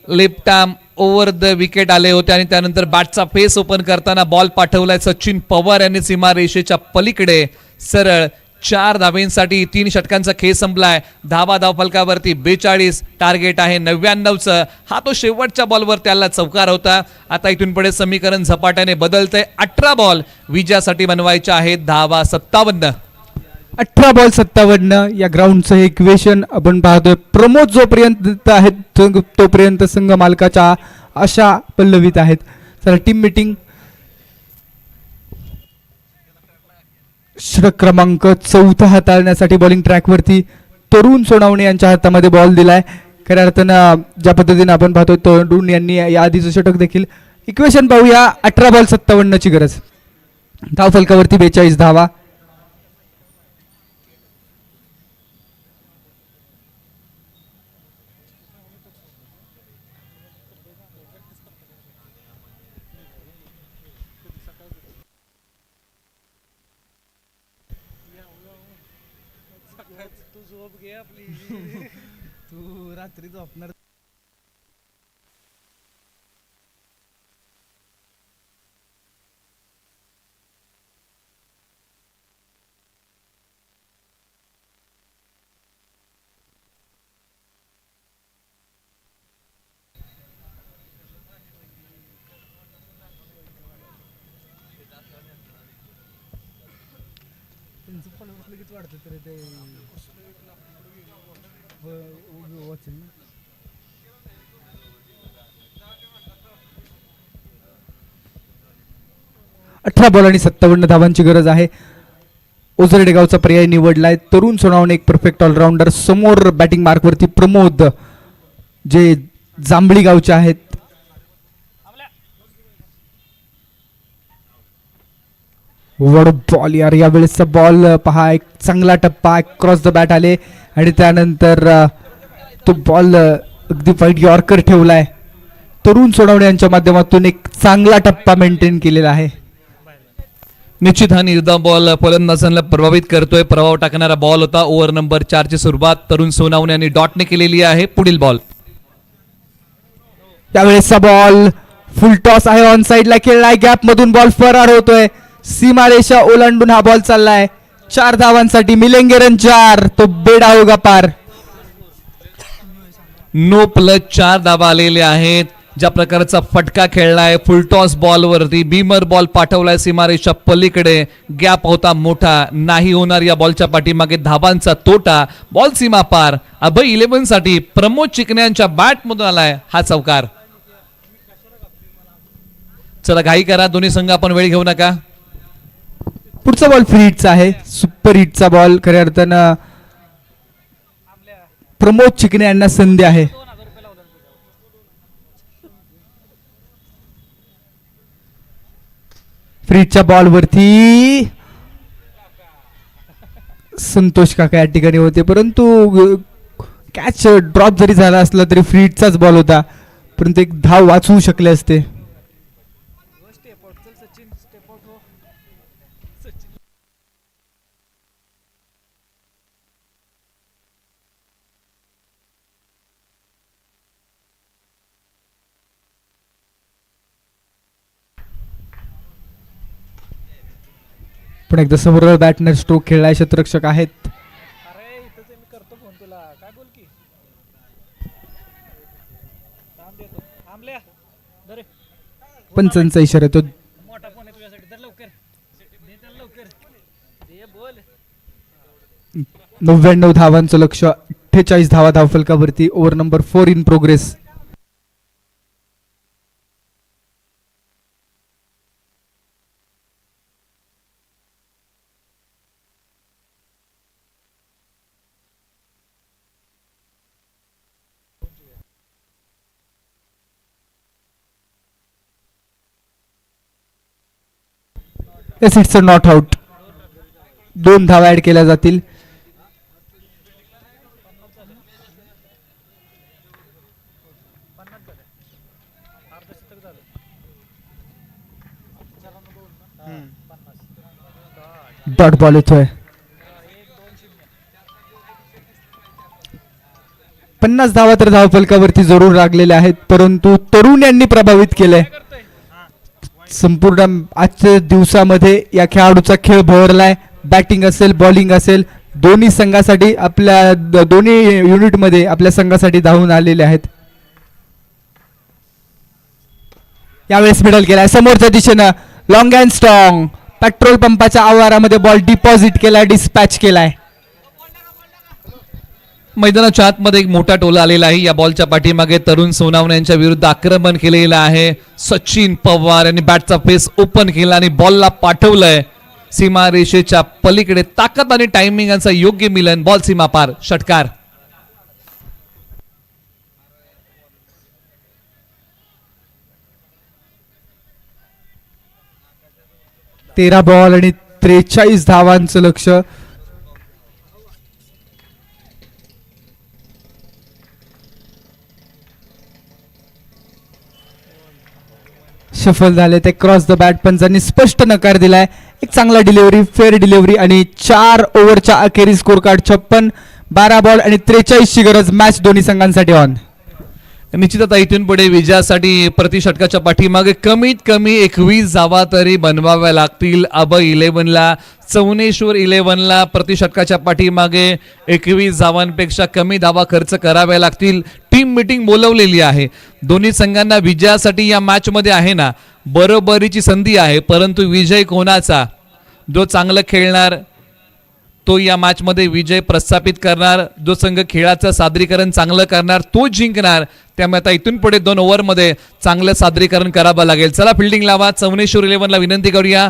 Left arm over the wicket आले होते आणि त्यानंतर बॅटचा फेस ओपन करताना बॉल पाठवलाय सचिन पवार यांनी सीमा रेषेच्या पलीकडे. सरळ 4 धाब्यांसाठी 3 षटकांचा खेळ संपलाय. धावा धावफलकावरती 42. टार्गेट आहे 99चं. हा तो शेवटच्या बॉलवर त्याला चौकार होता. आता इथून पुढे समीकरण झपाट्याने बदलतंय. 18 बॉल विजयासाठी बनवायचे आहेत. धावा 57. 18 बॉल 57. या ग्राउंडचं इक्वेशन आपण पाहतोय. प्रमोद जोपर्यंत आहेत तोपर्यंत संघ मालकाच्या आशा पल्लवित आहेत. चला टीम मीटिंग. षटक क्रमांक 4 हाताळण्यासाठी बॉलिंग ट्रॅकवरती तरुण सोनावणे यांच्या हातामध्ये बॉल दिलाय. खऱ्या अर्थानं ज्या पद्धतीने आपण पाहतोय तरुण यांनी या आधीचं षटक देखील. इक्वेशन पाहूया. 18 बॉल 57 ची गरज. धावफलकावरती 42 धावा. तू रात्री झोपणार. 18 बॉल आणि 57 धावांची गरज आहे. ओझरडेगावचा पर्याय निवडलाय. तरुण सोनावणे एक परफेक्ट ऑलराऊंडर. समोर बॅटिंग मार्कवरती प्रमोद जे जांभळी गावचे आहेत. वड बॉल यार, यावेळेसचा बॉल पहा, एक चांगला टप्पा क्रॉस द बॅट आले आणि त्यानंतर तो बॉल अगदी वाईट यॉर्कर ठेवलाय. तरुण सोनावणे यांच्या माध्यमातून एक चांगला टप्पा मेंटेन केलेला आहे. निश्चित हा निर्धाव बॉल फलंदाजांना प्रभावित करतोय. प्रभाव टाकणारा बॉल होता. ओव्हर नंबर 4 ची सुरुवात तरुण सोनावणे यांनी डॉटने केलेली आहे. पुढील बॉल. यावेळेसचा बॉल फुल टॉस आहे. ऑन साइडला खेळलाय. गॅप मधून बॉल फरार होतोय. सीमारेषा ओलांडून हा बॉल चाललाय. 4 धावांसाठी मिलेंगे रन 4. तो बेडा होगा पार. नो प्लस 4 धावा आलेले आहेत. ज्या प्रकारचा फटका खेळलाय फुलटॉस बॉल वरती, बीमर बॉल पाठवलाय सीमारेषा पलीकडे. गॅप होता मोठा, नाही होणार या बॉलच्या पाठीमागे धाबांचा तोटा. बॉल सीमा पार. अभय 11 साठी प्रमोद चिकण्यांच्या बॅट मधून आलाय हा चौकार. चला घाई करा, दोन्ही संघ आपण वेळ घेऊ नका. पुढचा बॉल फ्री हिटचा आहे. सुपर हिटचा बॉल. खऱ्या अर्थानं प्रमोद चिकणे यांना संधी आहे. फ्रीजच्या बॉल वरती संतोष काका या ठिकाणी होते, परंतु कॅच ड्रॉप जरी झाला असला तरी फ्रीजचाच बॉल होता, परंतु एक धाव वाचवू शकले असते. पण एकदा समोर बॅटनर स्ट्रोक खेळलाय. क्षेत्ररक्षक आहेत. 55 इशारा येतो. 99 धावांचं लक्ष. 48 धावा धावफलकावरती. Over number 4 in progress. Yes, it's a not out. 2 धावा ऍड केल्या जातील. डॉट बॉल येतोय. 50 धावा तर धावफलकावरती जरूर लागलेल्या आहेत, परंतु तरुण यांनी प्रभावित केलंय. संपूर्ण आजच्या दिवसामध्ये या खेळाडूचा खेळ भरलाय. बॅटिंग असेल, बॉलिंग असेल, दोन्ही संघासाठी आपल्या दोन्ही युनिटमध्ये आपल्या संघासाठी धावून आलेले आहेत. यावेळेस मिडल केलाय समोरच्या दिशेनं. Long and strong. पेट्रोल पंपाच्या आवारामध्ये बॉल डिपॉझिट केलाय, डिस्पॅच केलाय. मैदानाच्या आतमध्ये एक मोठा टोला आलेला आहे. या बॉलच्या पाठीमागे तरुण सोनावणे यांच्या विरुद्ध आक्रमण केलेलं आहे. सचिन पवार यांनी बॅटचा फेस ओपन केला आणि बॉलला पाठवलंय सीमारेषेच्या पलीकडे. ताकद आणि टायमिंग यांचा योग्य मिलन. बॉल सीमा पार. षटकार. तेरा बॉल आणि 43 धावांचं लक्ष. सफल झाले ते. क्रॉस द बॅट पंचांनी स्पष्ट नकार दिलाय. एक चांगला डिलिव्हरी, फेअर डिलिव्हरी आणि 4 ओव्हरच्या अखेरी स्कोर कार्ड 56. 12 बॉल आणि 43 ची गरज. मॅच दोन्ही संघांसाठी ऑन. निश्चित आता इथून पुढे विजयासाठी प्रति षटकाच्या पाठीमागे कमीत कमी 21 धावा तरी बनवाव्या लागतील. अभय 11ला, चौनेश्वर 11ला प्रति षटकाच्या पाठीमागे 21 धावांपेक्षा कमी धावा खर्च कराव्या लागतील. टीम मीटिंग बोलवलेली आहे. दोन्ही संघांना विजयासाठी या मॅच मध्ये आहे ना बरोबरीची संधी आहे, परंतु विजय कोणाचा? जो चांगलं खेळणार तो या मॅच मध्ये विजय प्रस्थापित करणार. जो संघ खेळाचं सादरीकरण चांगलं करणार तो जिंकणार. त्यामुळे आता इथून पुढे 2 ओव्हरमध्ये चांगलं सादरीकरण करावं लागेल. चला फिल्डिंग लावा. चौनेश्वर 11ला विनंती करूया.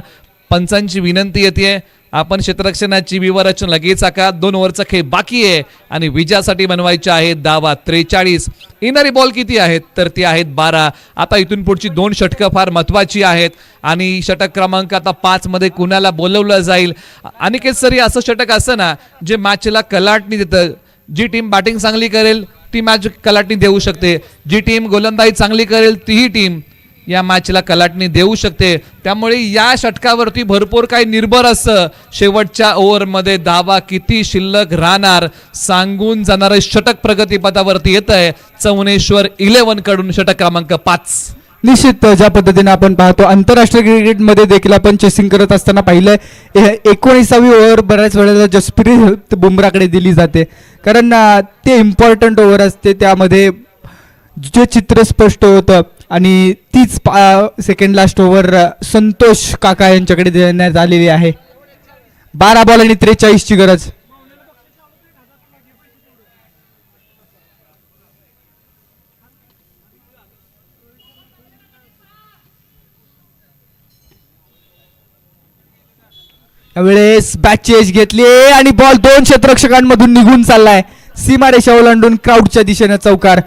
पंचांची विनंती येते, आपण क्षेत्ररक्षणाची विवरचना लगेच आका. 2 ओव्हरचा खेळ बाकी आहे आणि विजयासाठी बनवायचे आहेत धावा 43. येणारी बॉल किती आहेत तर ती आहेत 12. आता इथून पुढची 2 षटकं फार महत्वाची आहेत आणि षटक क्रमांक आता 5 मध्ये कुणाला बोलवलं जाईल. अनिकेत सर, असं षटक असतं ना जे मॅचला कलाटणी देतं. जी टीम बॅटिंग चांगली करेल ती मॅच कलाटणी देऊ शकते, जी टीम गोलंदाजी चांगली करेल तीही टीम या मॅचला कलाटणी देऊ शकते. त्यामुळे या षटकावरती भरपूर काही निर्भर असतं. शेवटच्या ओव्हरमध्ये धावा किती शिल्लक राहणार सांगून जाणारं षटक प्रगतीपथावरती येत आहे चौनेश्वर 11 कडून षटक क्रमांक 5. निश्चित ज्या पद्धतीने आपण पाहतो आंतरराष्ट्रीय क्रिकेटमध्ये देखील आपण चेसिंग करत असताना पाहिलं 19वी ओव्हर बऱ्याच वेळेला जसप्रीत बुमराकडे दिली जाते, कारण ते इम्पॉर्टंट ओव्हर असते. त्यामध्ये जे चित्र स्पष्ट होतं आणि तीच सेकंड लास्ट ओव्हर संतोष काका यांच्याकडे देण्यात आलेली आहे. 12 बॉल आणि 43ची गरज. यावेळेस बॅट चेंज घेतली आणि बॉल 2 क्षेत्ररक्षकांमधून निघून चाललाय. सीमारेषा ओलांडून क्राऊडच्या दिशेने चौकार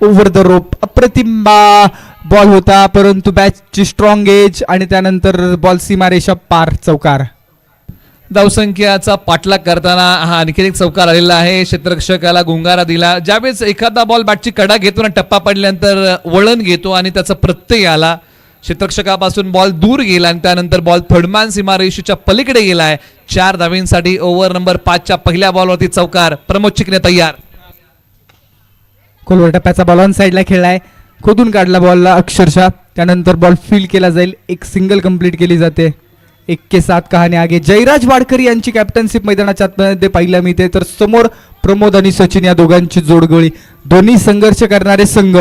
ओव्हर द रोप. अप्रतिम बॉल होता, परंतु बॅटची स्ट्रॉंग एज आणि त्यानंतर बॉल सीमारेषा पार चौकार. धावसंख्याचा पाठलाग करताना हा आणखी एक चौकार आलेला आहे. क्षेत्ररक्षकाला गुंगारा दिला. ज्यावेळेस एखादा बॉल बॅटची कडा घेतो आणि टप्पा पडल्यानंतर वळण घेतो आणि त्याचा प्रत्यय आला, क्षेत्ररक्षकापासून बॉल दूर गेला आणि त्यानंतर बॉल थर्डमॅन सीमारेषेच्या पलीकडे गेलाय. 4 धावींसाठी ओव्हर नंबर 5च्या पहिल्या बॉलवरती चौकार. प्रमोद चिकणे तयार. खोलवर टप्प्याचा बॉल ऑन साईडला खेळलाय, खोदून काढला बॉलला अक्षरशः. त्यानंतर बॉल फील्ड केला जाईल. एक सिंगल कंप्लीट केली जाते. 1-7 कहाणी आगे. जयराज वाडकर यांची कॅप्टनशिप मैदानाच्या आतमध्ये पाहिलं मी ते, तर समोर प्रमोद आणि सचिन या दोघांची जोडगोळी. दोन्ही संघर्ष करणारे संघ.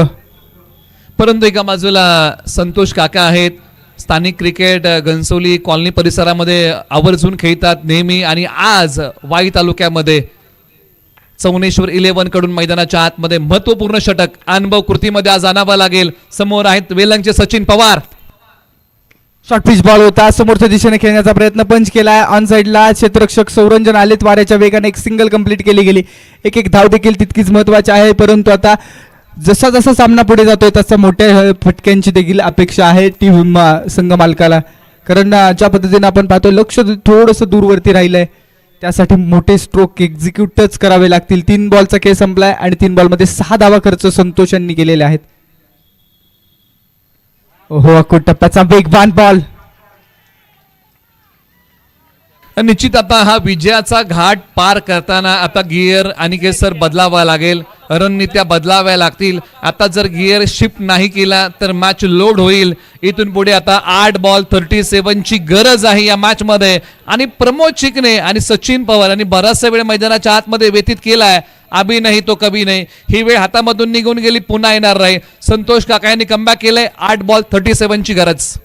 परंतु एका बाजूला संतोष काका आहेत. स्थानिक क्रिकेट घनसोली कॉलनी परिसरामध्ये आवर्जून खेळतात नेहमी आणि आज वाई तालुक्यामध्ये चौनेश्वर 11 कडून मैदानाच्या आतमध्ये महत्वपूर्ण षटक अनुभव कृतीमध्ये आज आणावा लागेल. समोर आहेत वेलंगचे Sachin Pawar. Short pitch ball होता, समोरच्या दिशेने खेळण्याचा प्रयत्न पंच केलाय. ऑन साईडला क्षेत्ररक्षक सौरंजन आलेत वाऱ्याच्या वेगाने. एक सिंगल कंप्लीट केली गेली. एक धाव देखील तितकीच महत्वाची आहे, परंतु आता जसा जसा सामना पुढे जातोय तसा मोठ्या फटक्यांची देखील अपेक्षा आहे टीम संघ मालकाला, कारण ज्या पद्धतीने आपण पाहतोय लक्ष थोडंसं दूरवरती राहिलंय. त्यासाठी मोठे स्ट्रोक एक्झिक्यूटच करावे लागतील. 3 बॉलचा खेळ संपलाय आणि 3 बॉलमध्ये 6 धावा खर्च संतोष यांनी केलेले आहेत. ओहो, अकोट टप्प्याचा वेगवान बॉल. निश्चित आता हा विजयाचा घाट पार करताना आता गिअर आणि सर बदलावा लागेल. रणनीत्या बदलाव्या लागतील. आता जर गिअर शिफ्ट नाही केला तर मॅच लोड होईल. इथून पुढे आता 8 बॉल 37 ची गरज आहे या मॅच मध्ये. आणि प्रमोद चिकणे आणि सचिन पवार यांनी बराचसा वेळ मैदानाच्या आतमध्ये व्यतीत केलाय. अभी नाही तो कभी नाही. ही वेळ हातामधून निघून गेली, पुन्हा येणार नाही. संतोष काका यांनी कमबॅक केलंय. 8 बॉल 37 ची गरज.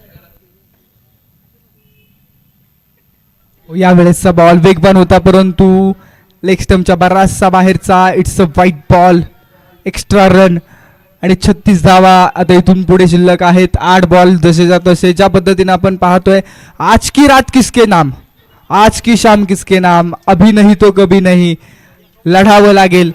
यावेळेसचा बॉल वेगवान होता, परंतु लेग स्टंपच्या बराचसा बाहेरचा. It's a white ball. Extra run आणि 36 धावा आता इथून पुढे शिल्लक आहेत. 8 बॉल जसे तसे. ज्या पद्धतीने आपण पाहतोय आज की रात किसके नाम, आज की शाम किसके नाम, अभी नहीं तो कभी नहीं. लढावं लागेल.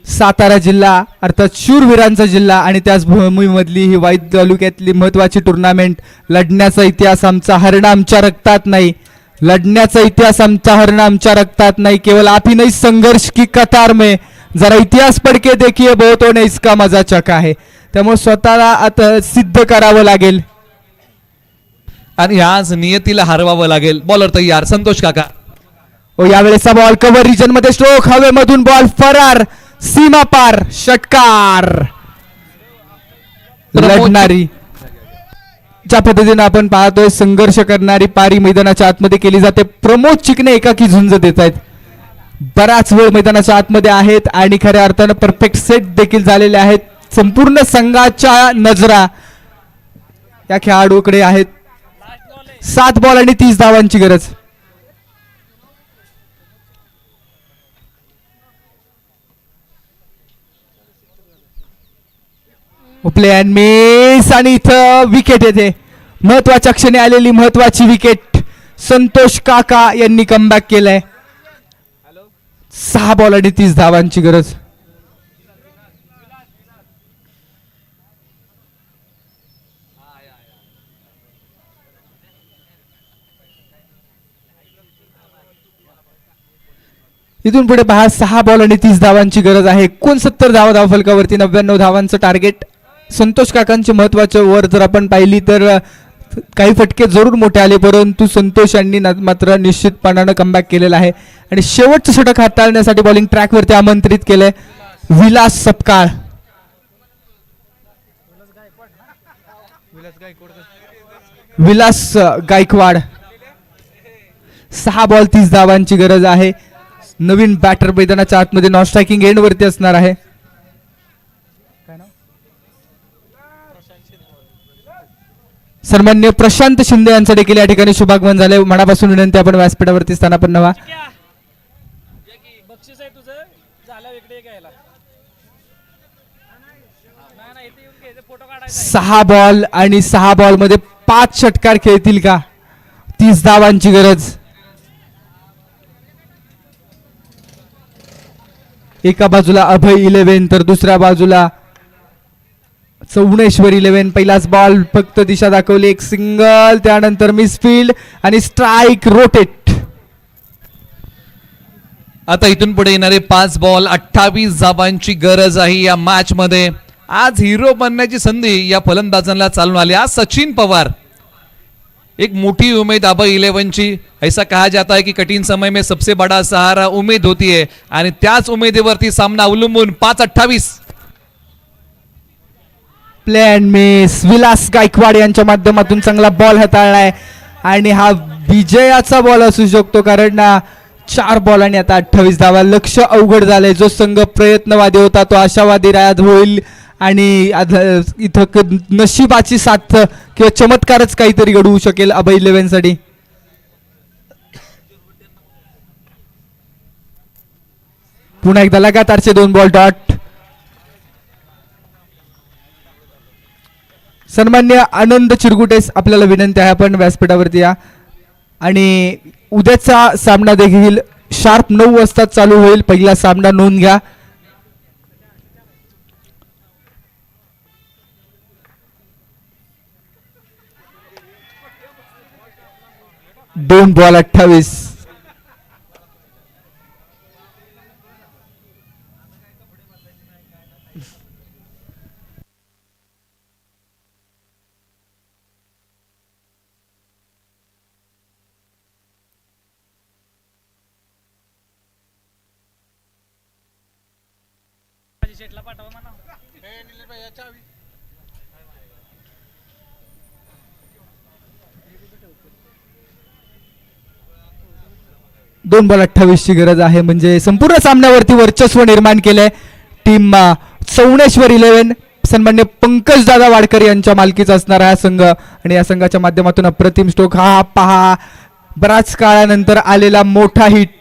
सातारा जिल्हा अर्थात शूरवीरांचा जिल्हा आणि त्याच भूमीमधली ही वाई तालुक्यातली महत्वाची टुर्नामेंट. लढण्याचा इतिहास आमचा हरणं आमच्या रक्तात नाही. लढण्याचा इतिहास आमचा हरणं आमच्या रक्तात नाही. केवल आप ही नहीं संघर्ष की कतार में जरा इतिहास पढ़ के देखिए बहुत होने इसका मजा चका है. त्यामुळे स्वतःला आता सिद्ध करावं लागेल आणि आज नियतीला हरवावं लागेल. बॉलर तयार संतोष काका. यावेळेचा बॉल कव्हर रिजन मध्ये स्ट्रोक, हवेमधून बॉल फरार, सीमा पार, षटकार. लढणारी ज्या पद्धतीने आपण पाहतोय संघर्ष करणारी पारी मैदानाच्या आतमध्ये केली जाते. प्रमोद चिकणे एकाकी झुंज देत आहेत. बराच वेळ मैदानाच्या आतमध्ये आहेत आणि खऱ्या अर्थानं परफेक्ट सेट देखील झालेले आहेत. संपूर्ण संघाच्या नजरा या खेळाडूकडे आहेत. 7 बॉल आणि 30 धावांची गरज. प्ले अँड मिस आणि इथं विकेट येते. महत्वाच्या क्षणी आलेली महत्वाची विकेट. संतोष काका यांनी कमबॅक केलंय. 6 बॉल आणि 30 धावांची गरज. इथून पुढे पहा 6 बॉल आणि 30 धावांची गरज आहे. 69 धावा धावफलकावरती, 99 धावांचं टार्गेट. संतोष काकांचे महत्वाचे वर जर आपण पाहिली तर काही फटके जरूर मोठे आले, परंतु संतोष यांनी मात्र निश्चितपणानं कमबॅक केलेला आहे आणि शेवटचं षटक हाताळण्यासाठी बॉलिंग ट्रॅकवरती आमंत्रित केलंय विलास सपकाळ. विलास गायकवाड. 6 बॉल 30 धावांची गरज आहे. नवीन बॅटर मैदानाच्या आतमध्ये नॉन स्ट्रायकिंग एंड वरती असणार आहे. सन्मान्य प्रशांत शिंदे यांचा देखील या ठिकाणी शुभागमन झाले. मनापासून विनंती आपण व्यासपीठावरती स्थानापन्न व्हा. बक्षीस आहे तुझं झालं इकडे घ्यायला. नाही इथे येऊन घ्यायचं फोटो काढायचा. 6 बॉल आणि 6 बॉल मध्ये 5 षटकार खेळतील का? 30 धावांची गरज. एका बाजूला अभय 11 तर दुसऱ्या बाजूला चौनेश्वर 11. पहिलाच बॉल फक्त दिशा दाखवली, एक सिंगल, त्यानंतर मिसफील्ड आणि स्ट्राईक रोटेट. आता इथून पुढे येणारे 5 बॉल 28 धावांची गरज आहे या मॅच मध्ये. आज हिरो बनण्याची संधी या फलंदाजांना चालून आली. आज सचिन पवार एक मोठी उमेद अभय 11 ची. ऐसा कहा जाता है कि कठिन समय में सबसे बड़ा सहारा उमेद होती है आणि त्याच उमेदीवरती सामना अवलंबून 5-28. Play and miss. Vilas Gaikwad यांच्या माध्यमातून चांगला बॉल हाताळलाय आणि हा विजयाचा बॉल असू शकतो, कारण 4 बॉल आणि आता 28 धावा. लक्ष अवघड झालंय. जो संघ प्रयत्नवादी होता तो आशावादी राहत होईल आणि इथं नशिबाची साथ किंवा चमत्कारच काहीतरी घडवू शकेल अभय 11 साठी. पुन्हा एकदा लगातारचे 2 बॉल डॉट. सन्मान्य आनंद चिरगुटेस आपल्याला विनंती आहे आपण व्यासपीठावरती या. आणि उद्याचा सामना देखील शार्प 9 वाजता चालू होईल. पहिला सामना नोंद घ्या. 2 बॉल 28. शेटला पाठवा म्हणा. 2 बॉल 28 ची गरज आहे. म्हणजे संपूर्ण सामन्यावरती वर्चस्व निर्माण केलंय टीम चौनेश्वर 11. सन्मान्य पंकज दादा वाडकर यांच्या मालकीचा असणारा हा संघ आणि या संघाच्या माध्यमातून अप्रतिम स्ट्रोक. हा पहा बराच काळानंतर आलेला मोठा हिट.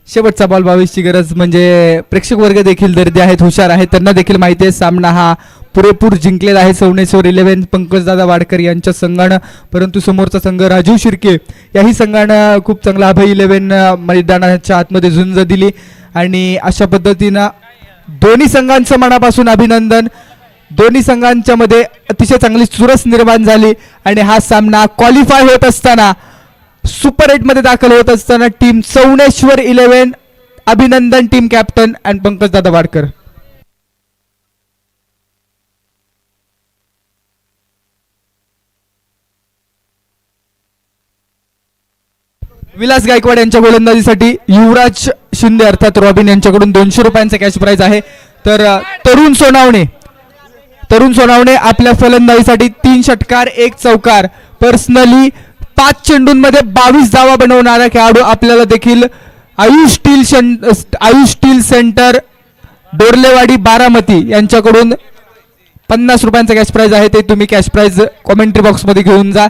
शेवटचा बॉल 22 ची गरज. म्हणजे प्रेक्षक वर्ग देखील दर्दी आहेत, हुशार आहेत, त्यांना देखील माहिती आहे सामना हा पुरेपूर जिंकलेला आहे चौनेश्वर 11 पंकजदादा वाडकर यांच्या संघानं. परंतु समोरचा संघ राजीव शिर्के याही संघानं खूप चांगला अभय 11 मैदानाच्या आतमध्ये झुंज दिली आणि अशा पद्धतीनं दोन्ही संघांचं मनापासून अभिनंदन. दोन्ही संघांच्या मध्ये अतिशय चांगली चुरस निर्माण झाली आणि हा सामना क्वालिफाय होत असताना, सुपर 8 मध्ये दाखल होत असताना टीम चौनेश्वर 11 अभिनंदन टीम कॅप्टन अँड पंकज दादा वाडकर. विलास गायकवाड यांच्या गोलंदाजीसाठी युवराज शिंदे अर्थात रॉबिन यांच्याकडून 200 रुपयांचा कॅश प्राइज आहे. तर तरुण सोनावणे आपल्या फलंदाजीसाठी 3 षटकार 1 चौकार. पर्सनली 5 चेंडूंमध्ये 22 धावा बनवणारा खेळाडू आपल्याला देखील आयुष स्टील सेंटर डोरलेवाडी बारामती यांच्याकडून 50 रुपयांचं कॅश प्राइज आहे ते तुम्ही कॅश प्राइज कॉमेंट्री बॉक्समध्ये घेऊन जा.